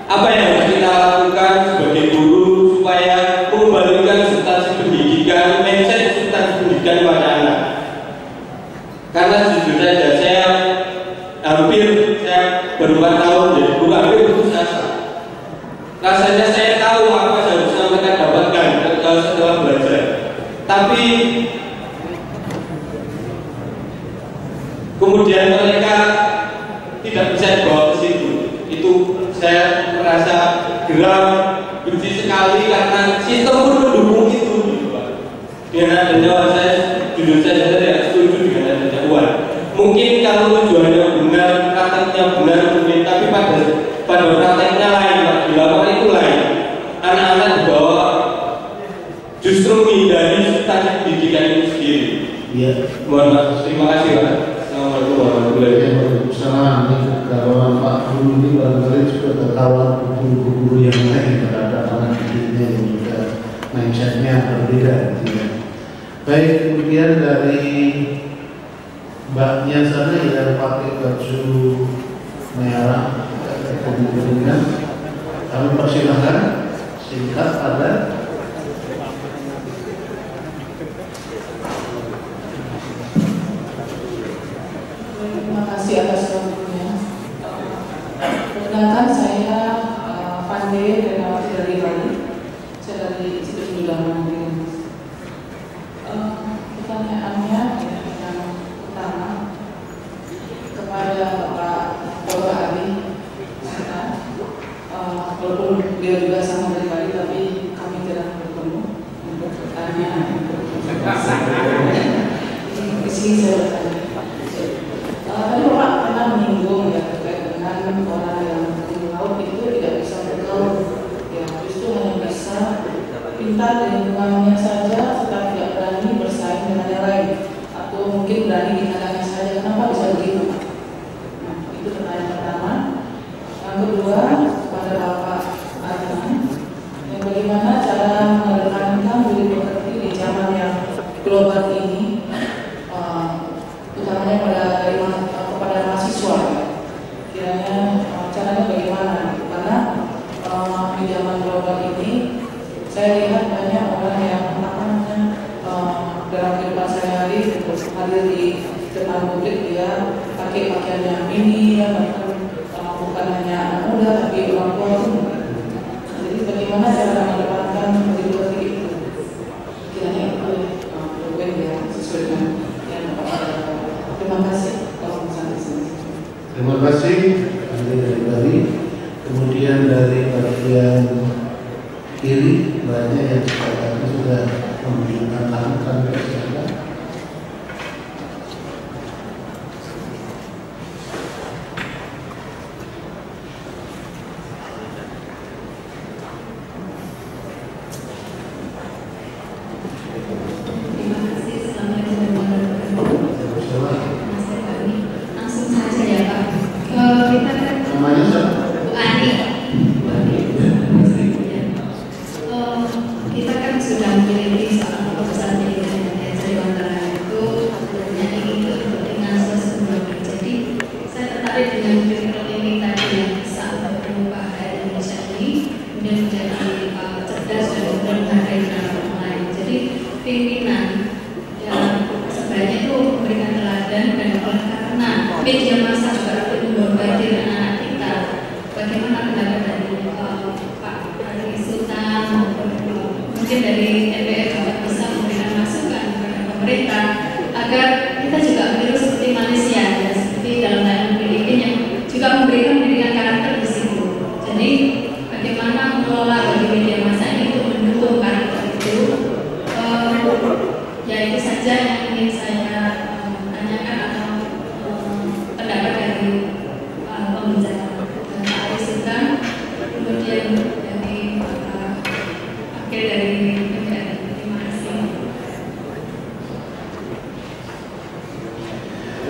apa yang harus kita lakukan sebagai guru supaya mengembalikan substansi pendidikan, mindset substansi pendidikan pada anak? Karena jujur saja saya baru 4 tahun jadi guru, hampir putus asa. Rasanya saya tahu apa yang harusnya mereka dapatkan setelah belajar, tapi kemudian mereka tidak bisa dibawa ke situ. Itu saya merasa geram, benci sekali karena sistem pun mendukung itu. Dengan adanya saya jujur saja tidak setuju dengan adanya uang. Mungkin kalau tujuannya benar, prakteknya benar mungkin, tapi pada prakteknya lain, di lapangan itu lain. Anak-anak dibawa justru menghindari substansi pendidikan itu sendiri. Iya. Mohon maaf, terima kasih Pak. Assalamualaikum warahmatullahi wabarakatuh. Waalaikumsalam. Kalau Pak Guru ini barangkali juga ketahuan guru-guru yang lain terhadap anak didiknya yang juga mindsetnya berbeda. Baik, kemudian dari Mbaknya sana yang pakai baju merah, kemudian kami persilahkan singkat ada. Terima kasih atas waktunya. Perkenalkan saya Pande Renawati dari Bali. Saya dari Institut Bidang pertanyaannya yang pertama kepada Bapak Ali. Walaupun dia juga sama dari Bali, tapi kami tidak bertemu untuk bertanya. Di sini saya bertanya. Tadi Bapak pernah menyinggung ya terkait dengan orang yang di laut itu tidak bisa bergaul, ya justru hanya bisa pintar di lingkungannya saja, tetapi tidak berani bersaing dengan yang lain atau ini, utamanya kepada mahasiswa, kiranya caranya bagaimana? Karena di zaman global ini saya lihat banyak orang yang dalam kehidupan sehari-hari hadir di depan publik, dia pakai pakaian yang mini, bahkan bukan hanya anak muda tapi orang tua pun. Jadi bagaimana cara mendapatkan motivasi itu? Kiranya program yang sesuai dengan yang terima kasih. Terima kasih dari Bali. Kemudian dari bagian kiri banyak yang tadi sudah menunjukkan langkah kesehatan.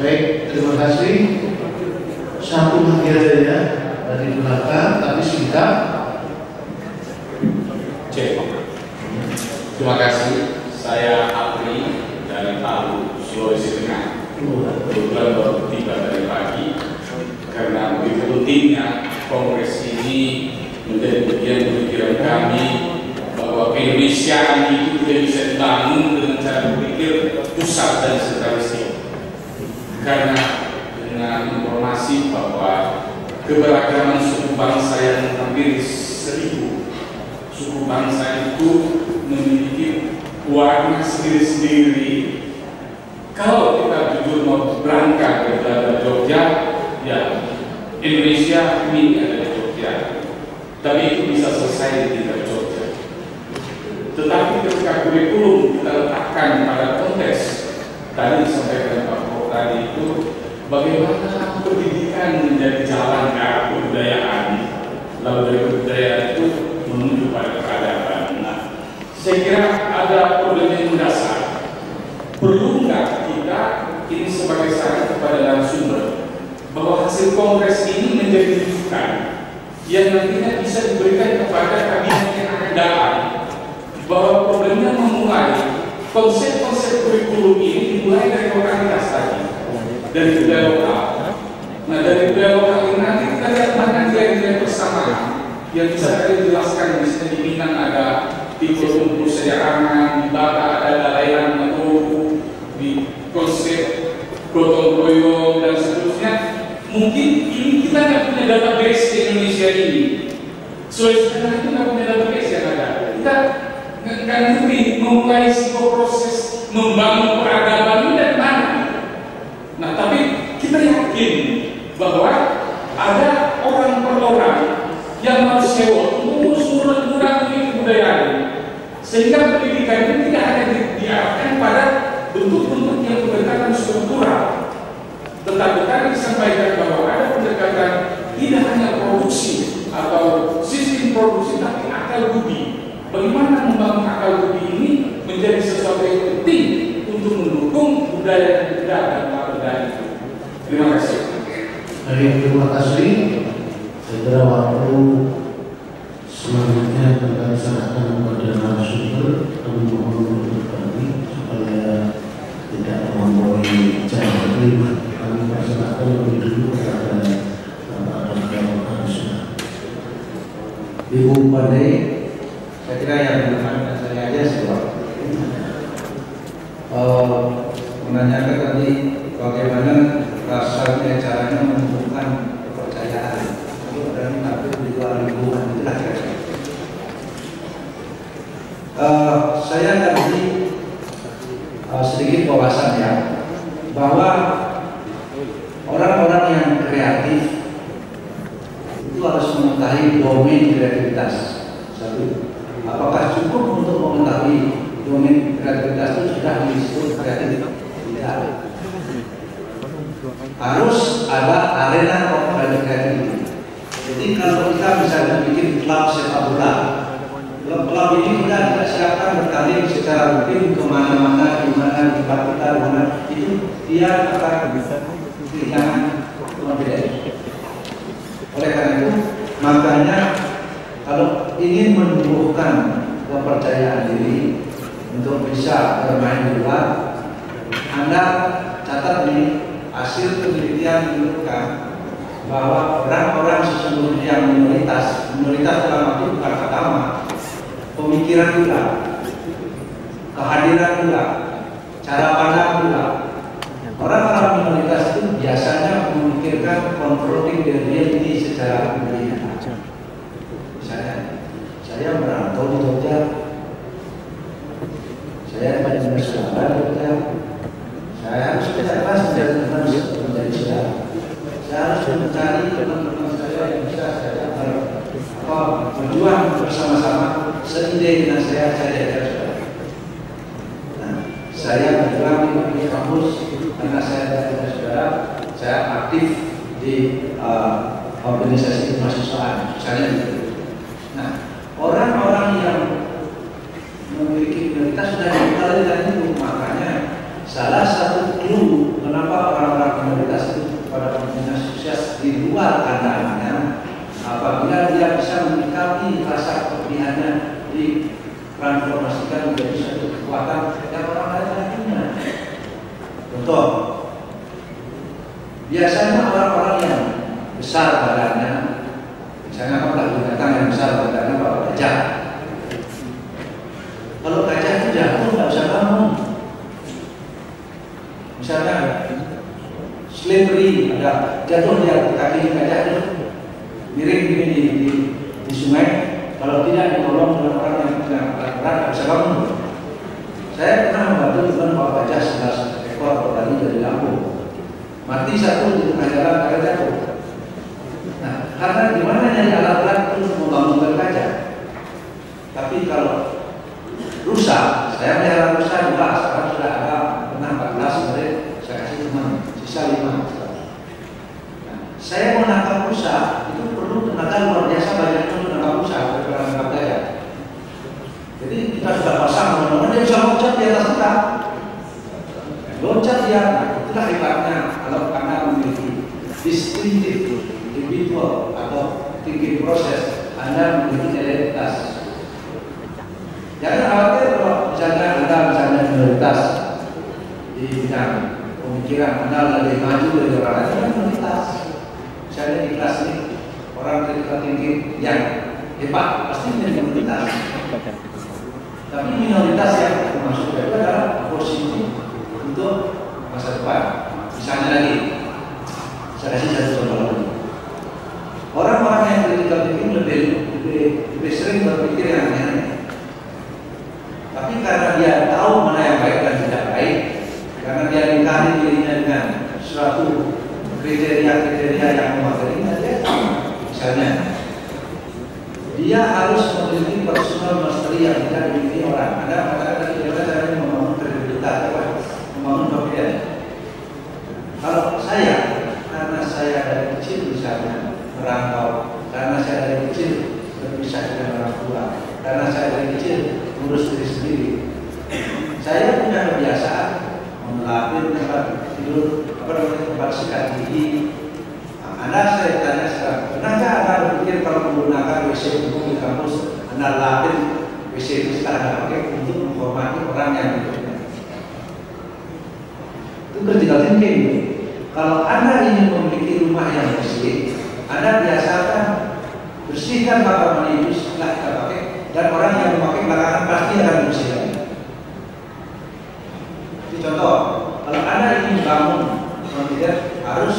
Baik, terima kasih. Satu lagi aja ya dari belakang, tapi singkat. Cek. Terima kasih. Saya Apri dari Palu, Sulawesi Tengah. Kebetulan baru tiba dari pagi karena begitu rutinnya kongres ini menjadi bagian pemikiran kami bahwa Indonesia itu tidak bisa dibangun dengan cara berpikir pusat dan sentralistik. Karena dengan informasi bahwa keberagaman suku bangsa yang hampir 1000 suku bangsa itu memiliki warna sendiri-sendiri. Kalau kita jujur mau berangkat dari Jogja, ya Indonesia ini adalah Jogja, tapi itu bisa selesai di tingkat Jogja. Tetapi ketika kurikulum kita letakkan pada konteks tadi disampaikan Pak Prof tadi itu, bagaimana pendidikan menjadi jalan ke arah kebudayaan, lalu dari kebudayaan itu menuju pada peradaban. Nah, saya kira ada problem yang mendasar. Perlu nggak kita ini sebagai saran kepada narasumber bahwa hasil kongres ini menjadi rujukan yang nantinya bisa diberikan kepada kabinet yang akan datang, bahwa problemnya memulai konsep-konsep kurikulum ini dimulai dari lokalitas tadi, dari budaya lokal. Nah, dari budaya lokal ini nanti kita lihat mana nilai-nilai persamaan yang bisa kita jelaskan. Misalnya di Minang ada tipe kumpul sejarangan, di Batak ada lalayan atau di konsep gotong royong dan seterusnya. Mungkin ini kita nggak punya database di Indonesia ini. Sulawesi Tengah itu nggak punya database yang ada. Kita nggak ngerti memulai sebuah proses membangun peradaban ini dari mana. Nah, tapi kita yakin bahwa ada orang per orang yang harus sewa untuk mengurangi kebudayaan, sehingga pendidikan ini tidak hanya diarahkan pada bentuk-bentuk yang pendekatan struktural, tetapi tadi disampaikan bahwa ada pendekatan tidak hanya produksi atau sistem produksi, tapi akal budi. Bagaimana membangun akal budi ini menjadi sesuatu yang penting untuk mendukung budaya yang tidak dan budaya itu. Terima kasih. Baik, terima kasih. Segera waktu selanjutnya akan diserahkan kepada narasumber. Kami mohon untuk kami supaya diterima. Kami persilakan lebih dulu kepada Bapak Dr. Arusuna. Ibu Pandai, saya kira yang bermanfaat saya aja sebab menanyakan tadi bagaimana rasanya caranya menumbuhkan kepercayaan dan tapi di luar lingkungan itulah kira-kira. Saya tadi sedikit wawasan ya bahwa orang-orang yang kreatif itu harus mengetahui domain kreativitas. Satu, apakah cukup untuk mengetahui domain kreativitas itu sudah disebut kreatif? Tidak. Harus ada arena of kreativity. Jadi kalau kita misalnya bikin klub sepak bola, klub ini kita siapkan bertanding secara rutin kemana-mana, di mana tempat kita, di mana itu dia akan kehilangan confidence. Oleh karena itu, makanya kalau ingin menumbuhkan kepercayaan diri untuk bisa bermain di luar, Anda catat ini hasil penelitian menunjukkan bahwa orang-orang sesungguhnya yang minoritas dalam arti bukan pertama, pemikiran juga, kehadiran juga, cara pandang juga. Orang-orang minoritas itu biasanya memikirkan confronting the reality secara berbeda. Misalnya, saya merantau di Jogja, saya banyak bersaudara di Jogja, saya harus bebas dari menjadi saudara. Saya harus mencari teman-teman saya yang bisa saya berjuang bersama-sama seide dengan saya diajar saudara. Nah, saya berjuang di kampus karena saya diajar saudara, saya aktif di organisasi kemahasiswaan, misalnya gitu. Nah, orang-orang yang memiliki minoritas sudah diketahui dari itu, makanya salah satu clue kenapa orang-orang minoritas itu pada punya sukses di luar pandangannya apabila dia bisa menyikapi rasa kelebihannya ditransformasikan menjadi suatu kekuatan yang orang lain tidak punya. Contoh, biasanya orang-orang yang besar badannya, misalnya apa binatang yang besar badannya bapak gajah. Kalau gajah itu jatuh nggak bisa bangun. Misalnya slavery, ada jatuh dia kaki gajah itu miring gini di sungai. Kalau tidak ditolong dengan orang yang sedang berat bisa bangun. Saya pernah membantu dengan bawa gajah 11 ekor berlari dari Lampung. Mati satu di tengah jalan karena jatuh. Nah, karena gimana nyari alat-alat untuk membangunkan gajah. Tapi kalau rusa, saya melihara rusa juga, sekarang sudah ada pernah 14 kemarin saya kasih teman, sisa 5. Nah, saya menangkap rusa itu perlu tenaga luar biasa banyak untuk menangkap rusa daripada menangkap gajah. Jadi kita sudah pasang teman-teman dia bisa loncat di atas kita, loncat dia. Nah, itulah hebatnya kalau Anda memiliki distinctive individual atau thinking proses, Anda memiliki identitas. Jangan khawatir kalau misalnya Anda minoritas di bidang pemikiran, Anda lebih maju dari orang lain, Anda minoritas. Misalnya di kelas ini orang critical thinking yang hebat pasti menjadi minoritas. Tapi minoritas yang termasuk itu adalah positif untuk masa depan. Misalnya lagi, saya kasih satu contoh lagi. Orang-orang yang critical thinking lebih sering berpikir yang aneh-aneh. Tapi karena dia tahu mana yang baik dan tidak baik, karena dia dikali dirinya dengan suatu kriteria-kriteria yang memadai, dia tahu. Misalnya, dia harus memiliki personal mastery yang tidak dimiliki orang. Anda mengatakan tadi bagaimana caranya membangun kredibilitas, membangun confidence. Kalau saya, karena saya dari kecil misalnya merantau, karena saya dari kecil berpisah dengan orang tua, karena saya dari kecil urus diri sendiri, saya punya kebiasaan melapir tempat tidur, tempat sikat gigi. Anda saya tanya sekarang, pernahkah Anda berpikir kalau menggunakan WC umum di kampus, Anda lapir WC itu sekarang pakai untuk menghormati orang yang berikutnya? Itu critical thinking. Kalau Anda ingin memiliki rumah yang bersih, Anda biasakan bersihkan kamar mandi itu setelah kita pakai, dan orang yang memakai belakangan pasti akan bersihkan. Itu contoh. Kalau Anda ingin bangun, tidak harus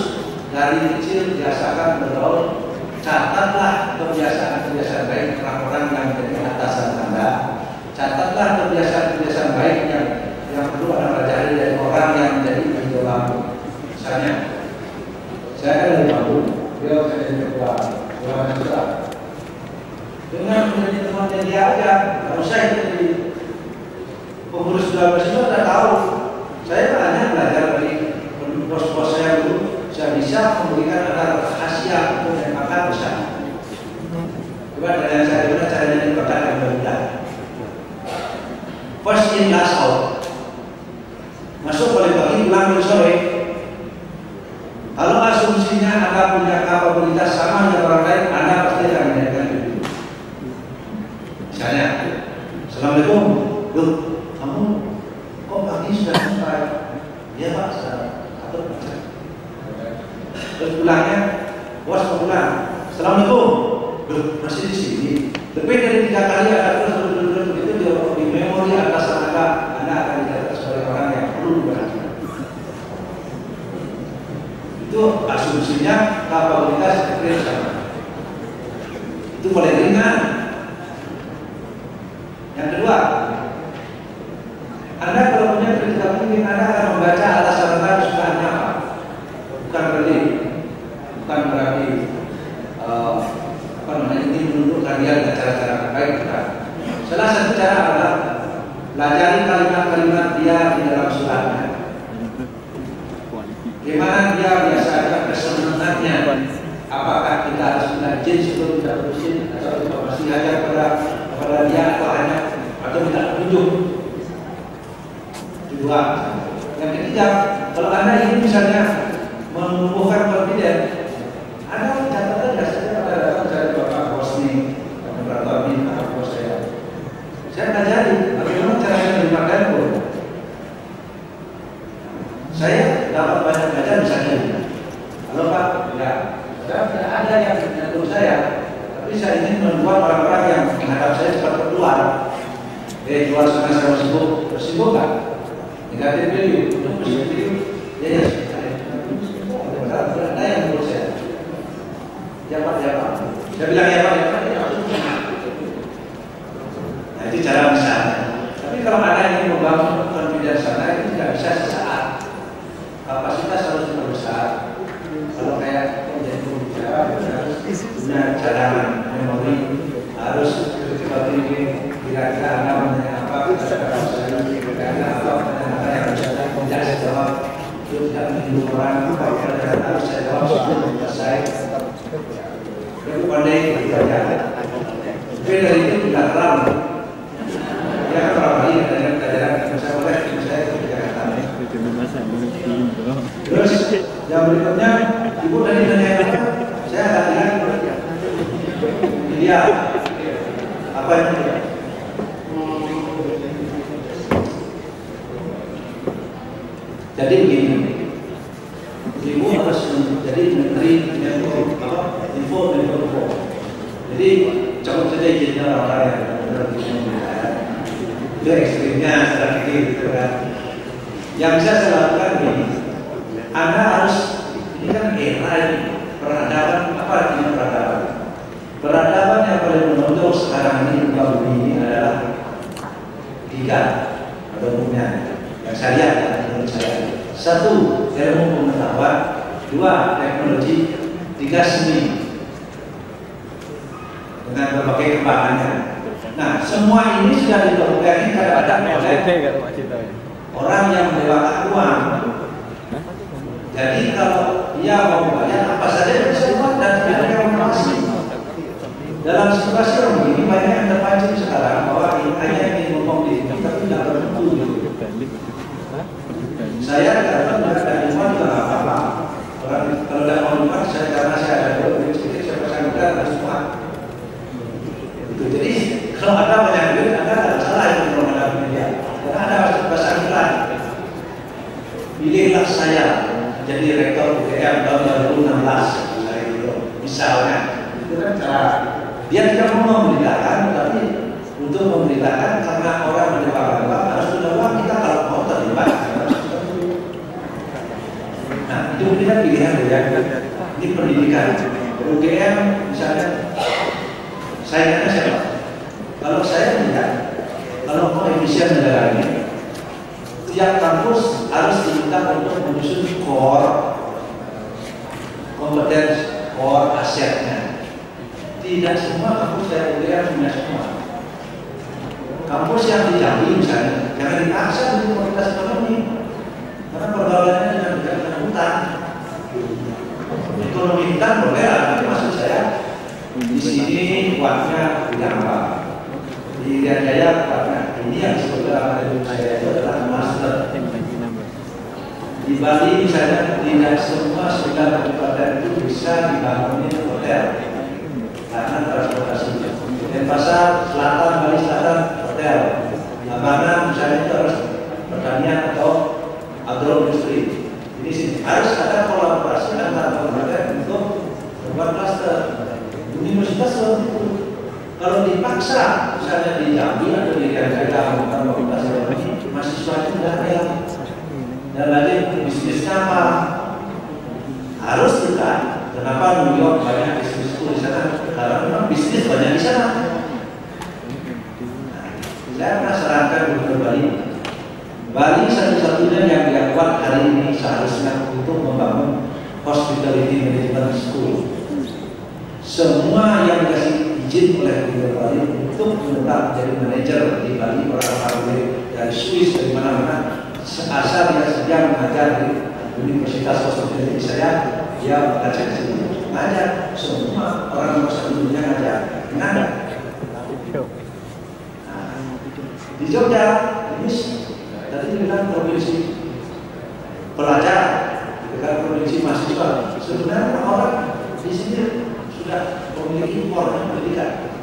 dari kecil biasakan bergaul. Catatlah kebiasaan-kebiasaan baik orang-orang yang menjadi atasan Anda. Catatlah kebiasaan-kebiasaan baik yang perlu Anda pelajari dari orang yang menjadi idola. Misalnya, saya kan dari Palu, beliau saya dari ketua mahasiswa. Dengan menjadi temannya dia aja, kalau saya jadi pengurus ketua mahasiswa sudah tahu. Saya hanya belajar dari bos-bos saya dulu. Saya bisa memberikan alat rahasia untuk makan bersama. Coba dari yang saya dengar caranya di kota yang berbeda. First in, last out. Masuk oleh pagi, pulang sore. Kalau asumsinya Anda punya kapabilitas sama dengan orang lain, Anda pasti akan menjadikan itu. Misalnya, Assalamualaikum, Duk, kamu kok pagi sudah sampai? Iya Pak, sudah atur baca. Terus pulangnya, bos mau pulang. Assalamualaikum. Duh, masih di sini. Lebih dari 3 kali ada terus begitu di memori atas Anda akan dicatat sebagai orang yang perlu diperhatikan. Itu asumsinya kapabilitas kecil sama. Itu boleh ringan. Yang kedua, Anda kalau punya critical thinking, Anda akan membaca alasan Anda kesukaannya apa. Bukan berarti ini menunjukkan dia dengan cara-cara baik. Salah satu cara adalah pelajari kalimat-kalimat dia di dalam suratnya. Bagaimana dia biasanya kesenangannya? Apakah kita harus minta izin sebelum kita berusin, atau kita masih aja kepada dia, atau minta petunjuk? Kedua, yang ketiga, kalau Anda ingin misalnya menumbuhkan confidence, Anda catatan nggak saja pada datang dari Bapak bos nih, operator nih, atau bos saya. Saya pelajari bagaimana caranya menggunakan pun. Saya dapat banyak belajar misalnya. Halo Pak, ya, saya tidak ada yang mengatur saya, tapi saya ingin membuat orang-orang yang menghadap saya cepat keluar. Keluar karena saya sibuk nggak? Negatif value, positif value, ya. Ada yang menurut saya. Ya Pak. Saya bilang ya Pak. Nah itu cara misalnya. Tapi kalau ada yang membangun confidence sana, itu tidak bisa sesaat. Kapasitas harus berbesar. Kalau kayak menjadi pembicara, harus punya cadangan memori, harus critical thinking. Kira-kira Anda menanya apa? Kira-kira apa yang harus saya jawab? Itu tidak menyinggung orang. Kalau harus saya jawab sebelum selesai. Itu pandai belajar. Tapi dari itu tidak terlalu. Ya kalau lagi ada pelajaran saya boleh saya itu tidak kata. Terus yang berikutnya, ibu tadi nanya apa? Saya akan lihat dia apa yang dia. Jadi begini, ibu harus jadi menteri info. Jadi cabut saja izinnya orang-orang yang benar-benar bisa membayar. Itu ekstrimnya strategi gitu kan. Yang bisa saya lakukan begini, Anda harus, ini kan era ini, peradaban, apa artinya peradaban? Peradaban yang paling menonjol sekarang ini di bumi ini adalah 3 pada umumnya. Yang saya lihat menurut saya, 1 ilmu pengetahuan, 2 teknologi, 3 seni dengan berbagai kembangannya. Nah semua ini sudah dilakukan kadang-kadang oleh orang yang melewatkan uang. Jadi kalau dia mau bayar apa saja bisa dibuat dan tidak ada yang mengawasi. Dalam situasi yang begini banyak yang terpancing sekarang bahwa hanya ingin ngomong di sini tapi tidak bertentu. Saya katakan dari rumah juga nggak apa-apa. Kalau tidak mau rumah saya karena saya ada duit sedikit saya pasangkan harus semua. Itu jadi kalau ada banyak duit Anda tidak salah itu kalau ada media karena ada bahasa Inggris. pilihlah saya jadi rektor UGM tahun 2016 misalnya. Itu kan cara dia tidak mau memberitakan, tapi untuk memberitakan karena orang berdebat harus sudah uang kita kalau mau terlibat. Nah itu kita pilihan ya. Ini pendidikan UGM misalnya. Saya kata siapa? Kalau saya tidak, kalau mau efisien negara ini, tiap kampus harus diminta untuk menyusun core kompetensi, core asetnya. Tidak semua kampus saya UGM punya semua. Kampus yang di Jambi misalnya, jangan dipaksa untuk komunitas ekonomi, karena pergaulannya dengan hutan. Ekonomi hutan boleh, tapi maksud saya di sini kuatnya bidang apa? Di Irian Jaya kuatnya ini yang disebutkan oleh saya itu adalah master. Di Bali misalnya tidak semua sekitar kabupaten itu bisa dibangunin hotel karena transportasinya. Denpasar Selatan, Bali Selatan hotel. Labanan misalnya itu harus pertanian atau agroindustri. Ini sih harus ada kolaborasi antara kabupaten untuk membuat klaster. Universitas seperti itu. Kalau dipaksa, misalnya di Jambi atau di daerah fakultas ekonomi, mahasiswa itu tidak ada. Dan lagi bisnisnya apa? Harus kita. Kenapa New York banyak bisnis itu di sana? Karena memang bisnis banyak di sana. Nah, saya pernah sarankan Gubernur Bali. Bali satu-satunya yang dilakukan hari ini seharusnya untuk membangun hospitality management school. Semua yang dikasih izin oleh Gubernur Bali untuk menetap jadi manajer di Bali, orang-orang dari Swiss dari mana-mana, asal dia sedia mengajar di Universitas Hospitality saya, dia mengajar di sini, mengajar semua orang nomor satu dunia ngajar, mengajar. Nah, di Jogja ini tadi dibilang provinsi pelajar, dengan provinsi mahasiswa, sebenarnya orang di sini sudah memiliki pola pendidikan.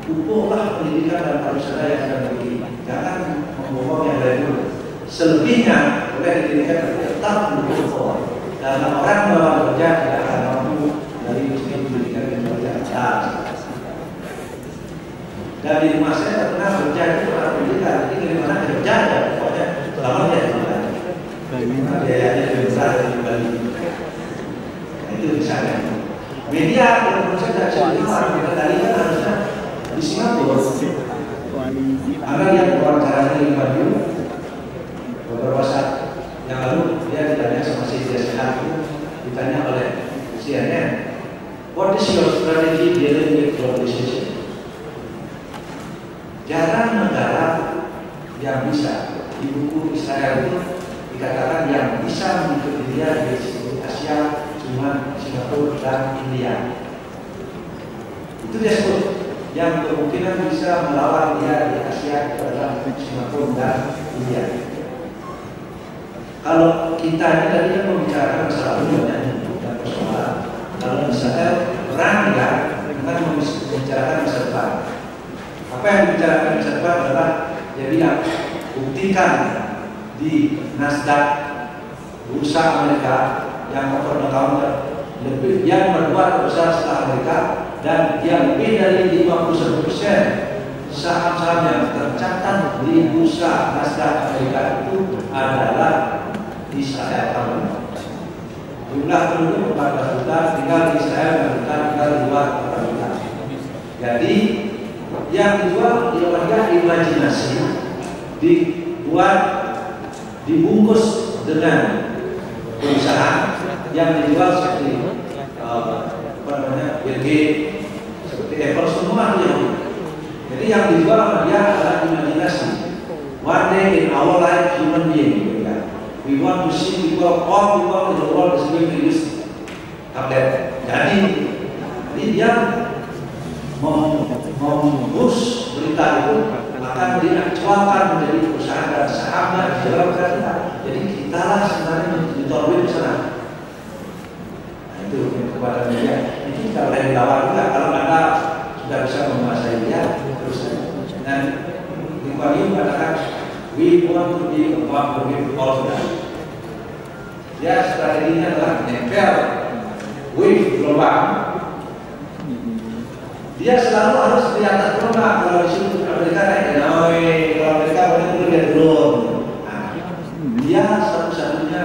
Pupuklah pendidikan dan pariwisata yang kita miliki. Jangan membohong yang lain dulu. Selebihnya boleh didirikan tetap mendukung. Karena orang bawa kerja tidak akan mampu dari segi pendidikan dan kerja. Dan di rumah saya pernah kerja itu orang pendidikan. Jadi dari mana kerja ya pokoknya selama dia di Bali. Biayanya lebih besar dari Bali. Itu misalnya. Media yang saya tidak bisa dari kan harusnya di Singapura. Ada yang wawancaranya di Bali beberapa saat yang lalu dia ditanya sama si Sehat itu, ditanya oleh CNN, what is your strategy dealing with globalization? Jarang negara yang bisa di buku Israel itu dikatakan yang bisa mengikuti dia di Asia cuma Singapura dan India. Itu dia sebut yang kemungkinan bisa melawan dia di Asia adalah Singapura dan India. Kalau kita ini tadi kan membicarakan masalah dunia dan persoalan. Kalau misalnya perang ya, kita membicarakan masa depan. Apa yang dibicarakan masa depan adalah dia bilang buktikan di Nasdaq bursa Amerika yang over the counter lebih yang berdua besar setelah Amerika dan dia lebih dari 51% saham-saham yang tercatat di bursa Nasdaq Amerika itu adalah Israel tahun ini. Jumlah penduduk 14 juta, tinggal di Israel 4 juta, tinggal di luar 4 juta. Jadi yang dijual dia imajinasi dibuat dibungkus dengan perusahaan yang dijual seperti Bill Gates, seperti Apple, semua yang jadi yang dijual sama dia adalah imajinasi. One day in our life human being, we want to see people, all people in the world is going to use tablet. Jadi dia membungkus berita itu akan dijualkan menjadi perusahaan dan sahamnya dijual ke kita. Jadi kita lah sebenarnya ditorbin ke sana. Nah itu kepada media. Itu kalau yang dilawan juga kalau Anda sudah bisa menguasai dia terus. Dan Lee Kuan Yew katakan, we want to be above the all that. dia strateginya adalah nempel wave gelombang. Dia selalu harus di atas gelombang. Kalau di situ Amerika naik ke Hanoi, kalau Amerika benar-benar dia turun. Nah, dia satu-satunya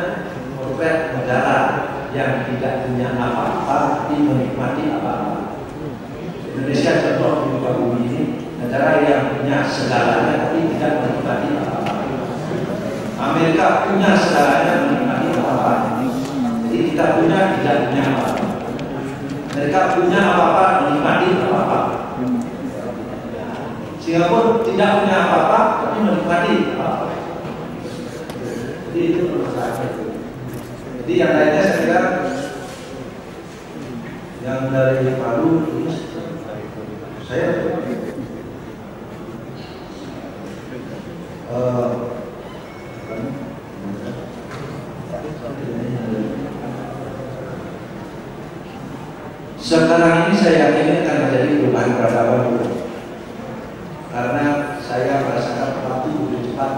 potret negara yang tidak punya apa-apa tapi menikmati apa-apa. Indonesia contoh di muka bumi ini negara yang punya segalanya tapi tidak menikmati apa-apa. Amerika punya segalanya menikmati apa-apa. Jadi kita punya tidak punya apa-apa. Mereka punya apa-apa menikmati apa-apa. Singapura tidak punya apa-apa tapi menikmati apa-apa. Jadi itu masalahnya. Jadi yang lainnya saya kira yang dari Palu ini saya sekarang ini saya yakin akan terjadi perubahan peradaban karena saya merasakan waktu begitu cepat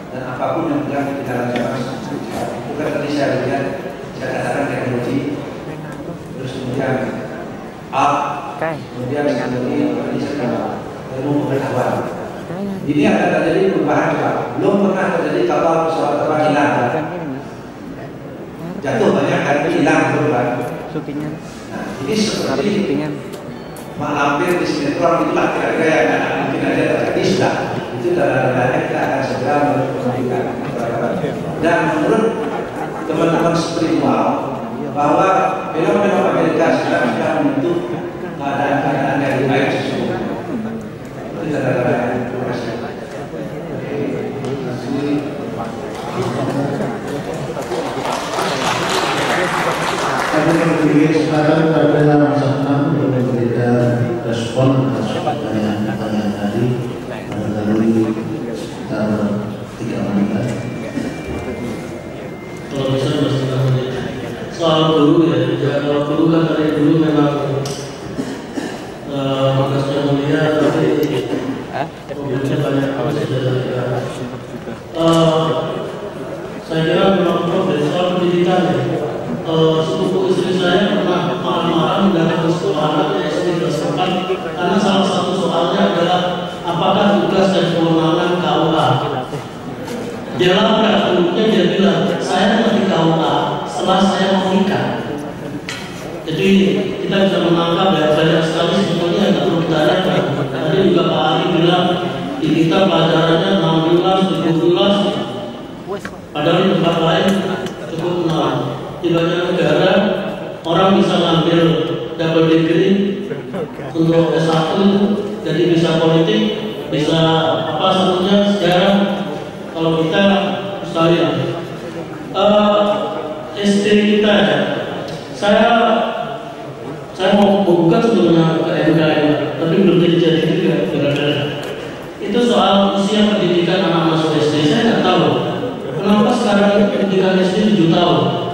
dan apapun yang bergerak di dalam zaman bukan tadi saya lihat saya katakan teknologi terus kemudian kemudian ilmu pengetahuan ini akan terjadi perubahan cepat. Belum pernah terjadi kapal pesawat terbang hilang jatuh banyak kan hilang perubahan. Nah, ini seperti malampir di sinetron itulah kira-kira yang mungkin ada terjadi sudah. Itu tanda-tandanya kita akan segera melakukan dan menurut teman-teman spiritual bahwa film-film Amerika sekarang sudah membentuk keadaan-keadaan yang lebih baik sesungguhnya. Itu tanda-tandanya. Terima kasih. Kami memiliki kesempatan pada masa tenang untuk memberikan respon atas pertanyaan-pertanyaan tadi melalui sekitar 3 menit. Kalau bisa setengah menit. Soal guru ya, kalau guru kan dari dulu memang tugasnya mulia, tapi mobilnya banyak. Saya kira memang dari soal pendidikan ya. Sepupu istri saya pernah marah-marah mendapat sekolah SD kelas 4 karena salah satu soalnya adalah apakah tugas dan kewenangan KUA. Dia lapar, kemudian dia bilang saya mengerti KUA setelah saya mau nikah. Jadi kita bisa menangkap ya banyak sekali sebetulnya yang perlu kita lihat. Tadi juga Pak Ali bilang di kita pelajarannya 16, 17, padahal di tempat lain cukup 6. Di banyak negara orang bisa ngambil double degree untuk S1 jadi bisa politik, bisa apa sebetulnya sejarah. Kalau kita sekalian SD kita ya, saya mau membuka sebenarnya ke MKM tapi belum jadi juga gara-gara itu soal usia pendidikan anak masuk SD. Saya nggak tahu kenapa sekarang pendidikan SD 7 tahun.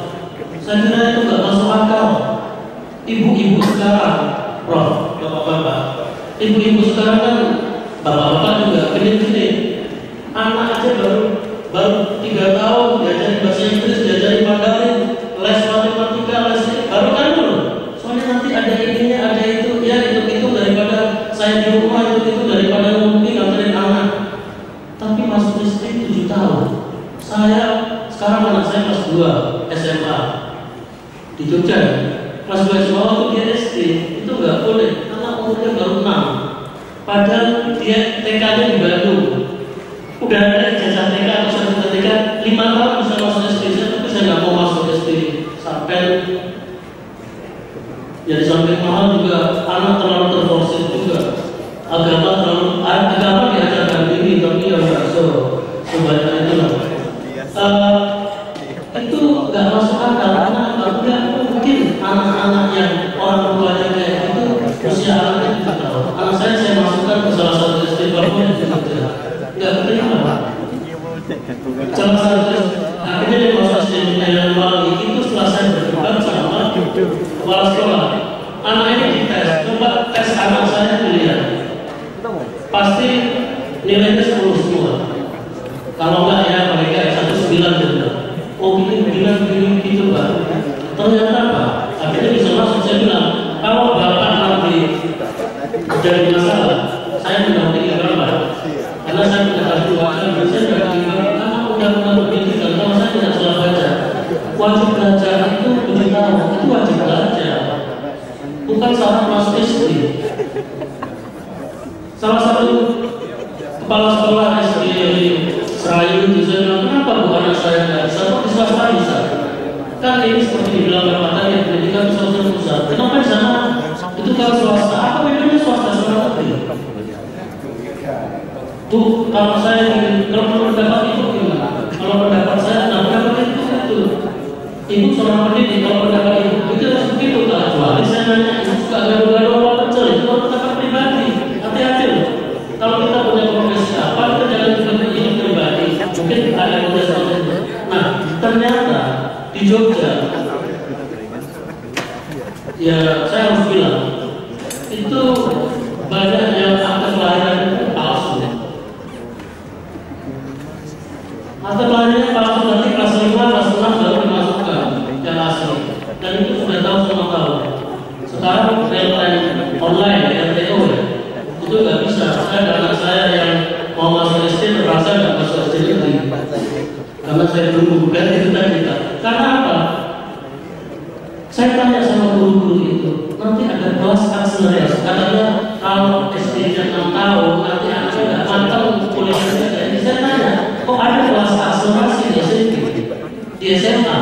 Saya kira itu nggak masuk akal. Ibu-ibu sekarang, Prof, bapak-bapak, ibu-ibu sekarang kan bapak-bapak juga gini-gini. Anak aja baru 3 tahun diajari bahasa Inggris, diajari Mandarin, les matematika, les baru kan dulu. Soalnya nanti ada ininya, ada itu, ya itu daripada saya di rumah itu daripada ngomongin nganterin anak. Tapi masuk SD 7 tahun. Saya sekarang anak saya kelas 2 SMA. Di Jogja, kelas 2 SMA waktu dia SD itu nggak boleh karena umurnya baru 6. Padahal dia TK-nya di Bandung. Udah ada ijazah TK atau sertifikat TK 5 tahun bisa masuk SD. Tapi saya nggak mau masuk SD sampai jadi sampai mahal juga. Anak terlalu terforsir juga. Agama diajarkan ini tapi yang nggak sebanyak itu lah. Itu nggak masuk akal karena nggak mungkin anak-anak yang orang tuanya kayak itu usia anaknya 7 tahun. Anak saya masukkan ke salah satu SD Papua nggak keterima. Salah satu akhirnya dia masuk SD yang Bali itu setelah saya berdebat sama kepala sekolah. Anak ini dites, coba tes anak saya dilihat, pasti nilainya 10 semua. Kalau enggak ya mereka 19 juga. Oh begini Ternyata apa? Akhirnya bisa masuk. Saya bilang, kalau bapak nanti jadi masalah, saya mendampingi bapak. Karena saya tidak harus wakil, saya tidak karena undang-undang pendidikan. Kalau saya tidak salah baca, wajib belajar itu 7 tahun, itu wajib belajar, bukan syarat masuk SD. Salah satu kepala sekolah SD Serayu itu saya bilang, kenapa bu anak saya tidak bisa? Kok di swasta bisa? Kan ini seperti dibilang bapak tadi, pendidikan usaha pusat. Kenapa di sana itu kalau swasta? Apa bedanya swasta sama negeri? Tuh, kalau saya kalau pendapat itu gimana? Kalau pendapat saya, nah pendapat itu ibu seorang pendidik, kalau pendapat itu harus begitu tak? Kecuali saya nanya, itu suka gaduh-gaduh orang kecil, itu kalau pendapat pribadi, hati-hati loh. Kalau kita punya profesi apa, kita jangan juga ini pribadi. Mungkin ada yang udah seperti itu. Nah, ternyata di Jogja, ya saya harus bilang, itu banyak yang akte kelahiran itu palsu. Akte kelahirannya palsu, nanti kelas 5, kelas 6 baru dimasukkan yang asli. Dan itu sudah tahu semua tahu. Sekarang real-time online, RTO ya, itu nggak bisa. Saya dan anak saya yang mau masuk SD terpaksa nggak masuk SD lagi. Karena saya belum bukan itu tadi. Karena apa? Saya tanya sama guru-guru itu, nanti ada kelas akselerasi. Katanya kalau SD-nya 6 tahun, nanti anaknya nggak matang kuliah SD. Saya tanya, kok ada kelas akselerasi di SMP, di SMA?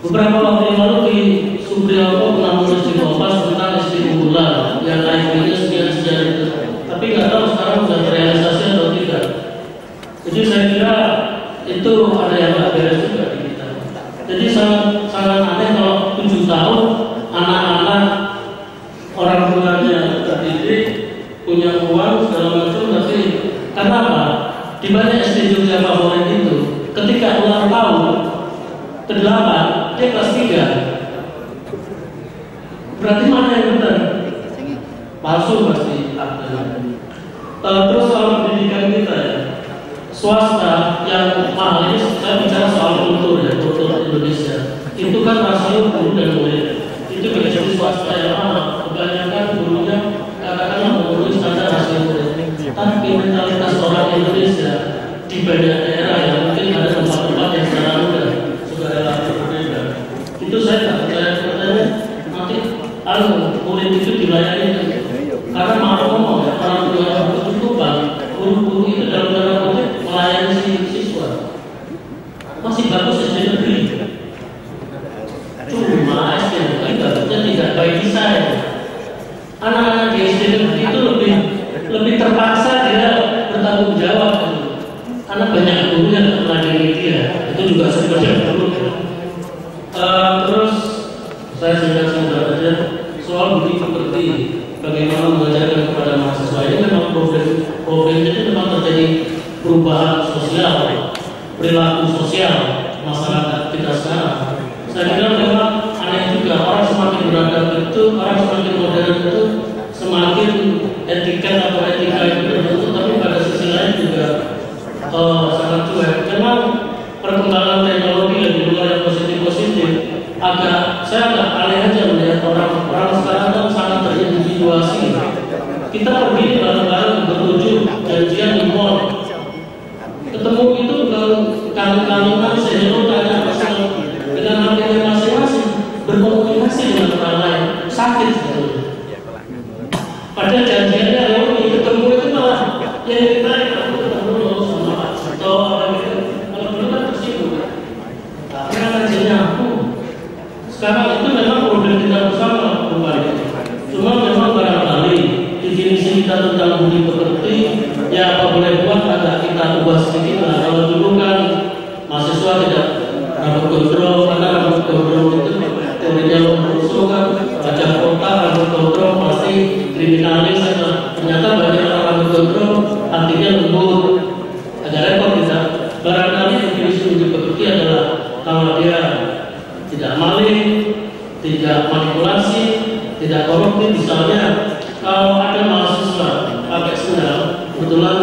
Beberapa waktu yang lalu di Subriyoto pernah menulis di Kompas tentang SD unggulan yang IQ-nya sekian-sekian itu. Tapi nggak tahu sekarang sudah terrealisasi atau tidak. Jadi saya kira itu ada yang nggak beres juga di kita. Jadi sangat aneh kalau 7 tahun anak-anak orang tuanya terdidik, punya uang segala macam, tapi karena apa? Di banyak SD Jogja favorit itu, ketika ulang tahun ke-8, dia kelas 3. Berarti mana yang benar? Palsu pasti aktenya. Terus soal pendidikan kita ya, swasta yang mahal ini, saya bicara soal kultur ya, kultur Indonesia. Itu kan rasio guru dan murid. Itu menjadi swasta yang mahal. Kebanyakan gurunya katakanlah memenuhi standar rasio murid. Tapi mentalitas orang Indonesia di banyak daerah yang mungkin ada tempat-tempat yang secara mudah sudah relatif berbeda. Itu saya tak percaya katanya nanti murid itu dilayani. Karena mau ngomong ya, orang tua yang berkecukupan, guru-guru itu dalam tanda kutip melayani si siswa. Masih bagus SD negeri. Cuma SD negeri bagusnya tidak baik desain. Anak-anak di SD negeri itu lebih terpaksa dia bertanggung jawab. Karena banyak guru yang melayani dia. Itu juga sebenarnya perlu. Terus saya singkat saja soal budi pekerti. Bagaimana mengajarkan kepada mahasiswa ini memang problemnya itu memang terjadi perubahan sosial, perilaku sosial masyarakat kita sekarang. Saya kira memang aneh juga, orang semakin beragam itu, orang semakin modern itu, semakin etiket atau etika itu terbentuk, tapi pada sisi lain juga sangat cuek. Memang perkembangan teknologi yang di luar yang positif-positif, saya agak aneh aja melihat orang sekarang kan sangat terindividuasi. Kita pergi bareng-bareng bertujuh janjian di mall, ketemu itu kali-kalian sehingga tanya pasal dengan hatinya masing-masing, berkomunikasi dengan orang lain, sakit gitu. Padahal janjiannya reuni, ketemu itu malah yang ditarik aku ketemu sama Pak Cito orang itu. Kalau dulu kan tersibuk, karena janjinya aku. Sekarang itu memang problem kita bersama kembali. Cuma memang barangkali definisi kita tentang budi pekerti, ya apa boleh buat agak kita ubah sedikit lah. Kalau dulu kan mahasiswa tidak rambut gondrong, karena rambut gondrong itu teorinya Lombroso kan, baca kota rambut gondrong pasti kriminalis. Ternyata banyak orang rambut gondrong artinya lembut, agak repot kita. Barangkali definisi budi pekerti adalah kalau dia tidak maling, tidak manipulasi, tidak koruptif. Misalnya kalau ada mahasiswa pakai sendal, kebetulan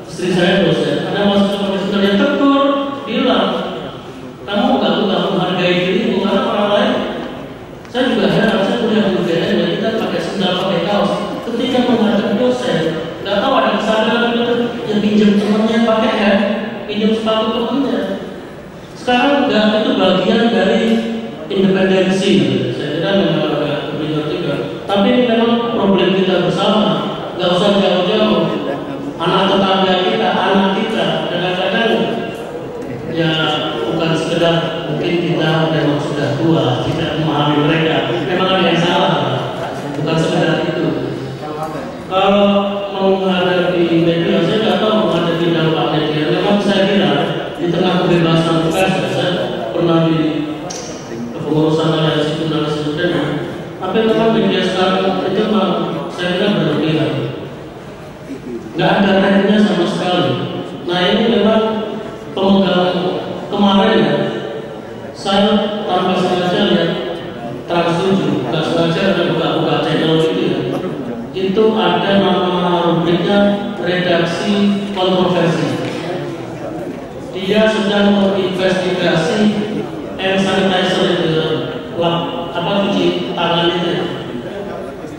istri saya dosen, ada mahasiswa pakai sendal yang tegur, bilang kamu nggak tahu Sekarang nggak itu bagian dari independensi. Saya kira memang agak berbeda juga. Tapi ini memang problem kita bersama. Nggak usah jauh-jauh. Anak tetangga kita, anak kita, kadang-kadang ya bukan sekedar mungkin kita memang sudah tua, tidak memahami mereka. Memang ada yang salah, bukan sekedar itu. Kalau menghadapi media, saya nggak tahu menghadapi dampak media. Memang saya kira di tengah kebebasan pers, saya pernah di pengurusan aliansi jurnalis independen. Tapi memang media sekarang itu memang saya kira berlebihan. Nggak ada remnya sama sekali. Nah ini memang pemegang kemarin ya, saya tanpa sengaja lihat Trans 7, nggak sengaja ada buka-buka channel itu ya. Itu ada nama rubriknya redaksi kontroversi. Dia sedang menginvestigasi hand sanitizer itu, cuci tangan itu.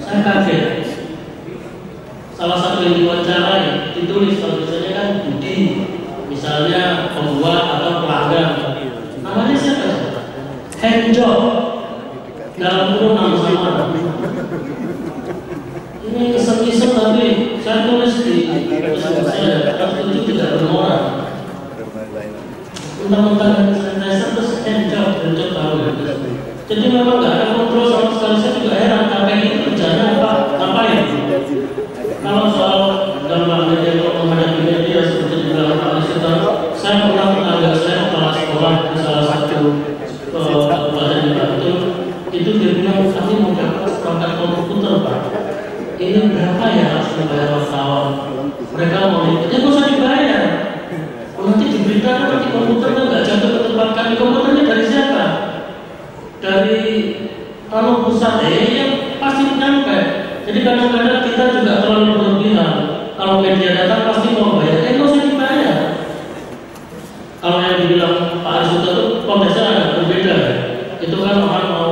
Saya kaget. Salah satu yang diwawancarai ditulis kalau misalnya kan Budi, misalnya pembuat atau pelanggan. Namanya siapa? Handjob dalam kurung nama samaran. Ini kesem-kesem tapi saya tulis di saya itu tidak bermoral. Undang-undang sanitizer terus handjob tahu. Jadi memang nggak ada kontrol sama sekali. Saya juga heran KPI itu kerjanya apa? Ngapain? Kalau soal dampak media menghadapi media seperti dibilang Pak Lisita, saya pernah tenaga saya kepala sekolah di salah satu kabupaten di Bantul. Itu dia bilang kami mau dapat perangkat komputer Pak. Ini berapa ya harus membayar wartawan? Mereka mau ikut, ya nggak usah dibayar. Nanti diberitakan nanti komputernya nggak jatuh ke tempat kami. Komputernya dari siapa? Dari kalau pusat yang pasti nyampe. Jadi kadang-kadang kita juga terlalu berlebihan. Kalau media datang pasti mau bayar, nggak usah dibayar. Kalau yang dibilang Pak Arisuta itu konteksnya agak berbeda. Itu kan orang mau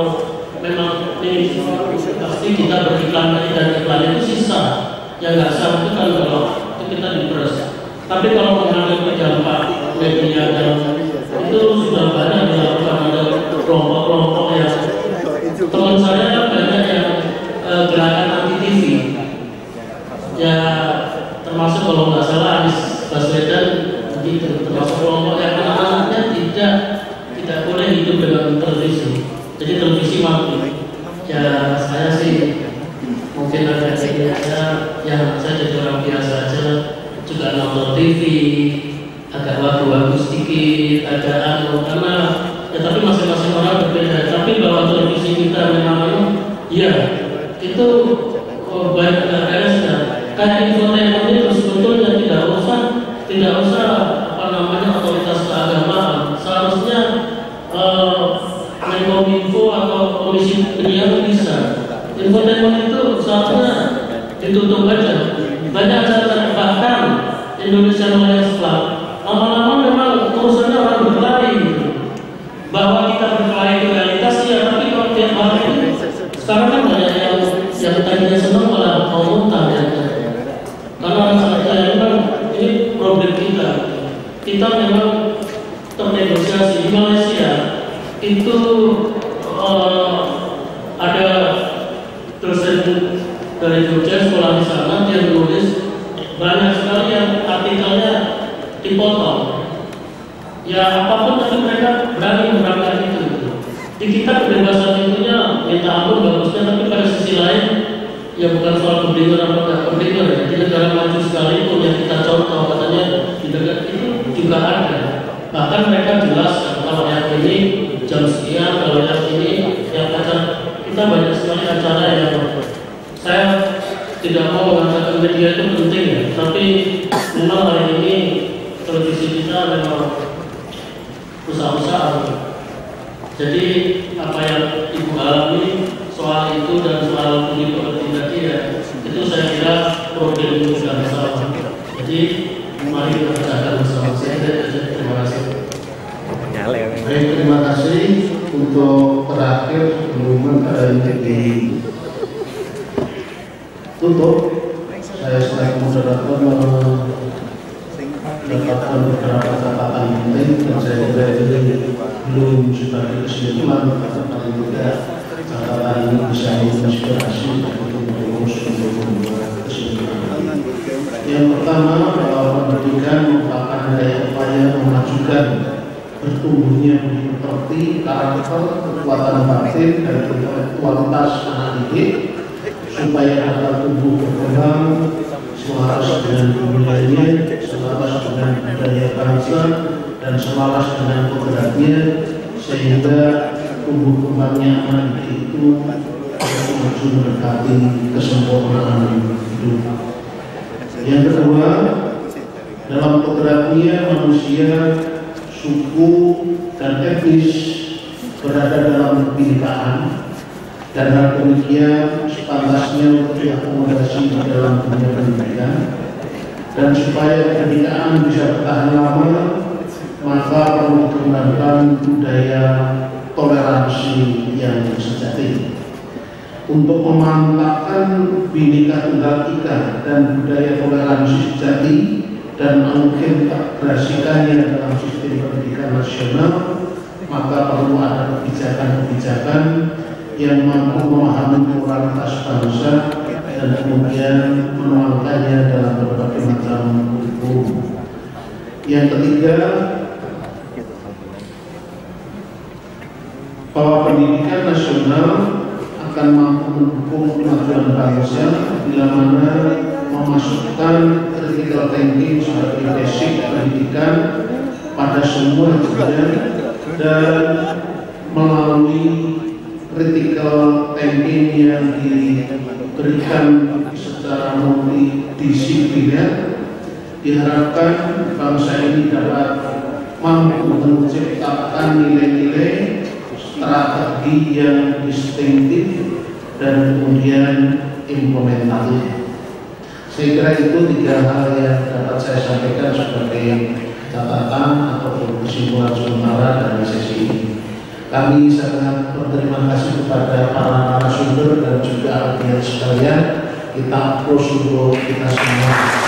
memang ini pasti kita beriklan dan iklan itu sisa. Yang nggak sah itu kan kalau itu kita diperes. Tapi kalau menghadapi dampak media dan itu sudah banyak dilakukan ada kelompok-kelompok yang teman saya kan banyak yang gerakan anti TV ya, termasuk kalau nggak salah Anies Baswedan begitu, termasuk kelompok yang anak-anaknya tidak boleh hidup dengan televisi, jadi televisi mati. Ya saya sih mungkin agak aja ya, saya jadi orang biasa aja juga nonton TV agak wagu-wagu sedikit, agak karena ya tapi masing-masing orang berbeda. Tapi bahwa televisi kita memang ya itu banyak negara sudah kayak infotainment itu sebetulnya tidak usah apa namanya otoritas keagamaan. Seharusnya Menkominfo atau Komisi Penyiaran bisa. Infotainment itu seharusnya ditutup aja. Banyak acara bahkan Indonesia Lions Club lama-lama memang urusannya orang berkelahi. Bahwa kita berkelahi itu realitas ya, tapi kalau tiap hari ini sekarang kan banyak yang tadinya senang malah mau muntah ya. Karena saya kan ini problem kita. Kita memang ternegosiasi di Malaysia itu ada dosen dari Jogja sekolah di sana, dia menulis banyak sekali yang artikelnya dipotong. Ya apapun tapi mereka berani berangkat itu. Di kita kebebasan itunya minta ampun bagusnya, tapi pada sisi lain ya bukan soal kebebasan apa enggak kebebasan ya. Di negara maju sekalipun yang kita contoh katanya di negara itu juga ada. Bahkan mereka jelas kalau yang ini jam sekian, kalau yang ini yang acara kita banyak sekali acara yang saya tidak mau mengatakan media itu penting ya, tapi memang hari ini televisi kita memang usaha-usaha. Jadi apa yang Ibu alami soal itu dan soal budi pekerti tadi ya, itu saya kira problem juga bersama. Jadi mari kita bicarakan bersama. Terima kasih. Baik, terima kasih. Untuk terakhir sebelum ini ditutup, saya selaku moderator mendapatkan beberapa catatan penting dan saya kira ini belum sebagai kesimpulan, tapi paling tidak catatan ini bisa menginspirasi untuk mengurus kesimpulan. Yang pertama, bahwa pendidikan merupakan daya upaya memajukan bertumbuhnya budi karakter, kekuatan batin dan intelektualitas anak didik supaya dapat tumbuh berkembang selaras dengan budayanya, selaras dengan budaya bangsa dan selaras dengan kodratnya, sehingga tumbuh kembangnya anak didik itu maju mendekati kesempurnaan hidup. Yang kedua, dalam kodratnya manusia, suku dan etnis berada dalam kebinekaan, dan hal demikian sepantasnya untuk diakomodasi di dalam dunia pendidikan. Dan supaya kebinekaan bisa bertahan lama, maka perlu dikembangkan budaya toleransi yang sejati. Untuk memantapkan Bhinneka Tunggal Ika dan budaya toleransi sejati dan mengintegrasikannya dalam sistem pendidikan nasional, maka perlu ada kebijakan-kebijakan yang mampu memahami pluralitas bangsa dan kemudian menuangkannya dalam berbagai macam kurikulum. Yang ketiga, bahwa pendidikan nasional akan mampu mendukung kemajuan bangsa bila mana memasukkan critical thinking sebagai basic pendidikan pada semua jenjang dan melalui critical thinking yang diberikan secara multidisipliner, diharapkan bangsa ini dapat mampu menciptakan nilai-nilai strategi yang distinktif dan kemudian implementatif. Saya kira itu tiga hal yang dapat saya sampaikan sebagai catatan atau kesimpulan sementara dari sesi ini. Kami sangat berterima kasih kepada para narasumber dan juga audiens sekalian. Kita applaus untuk kita semua.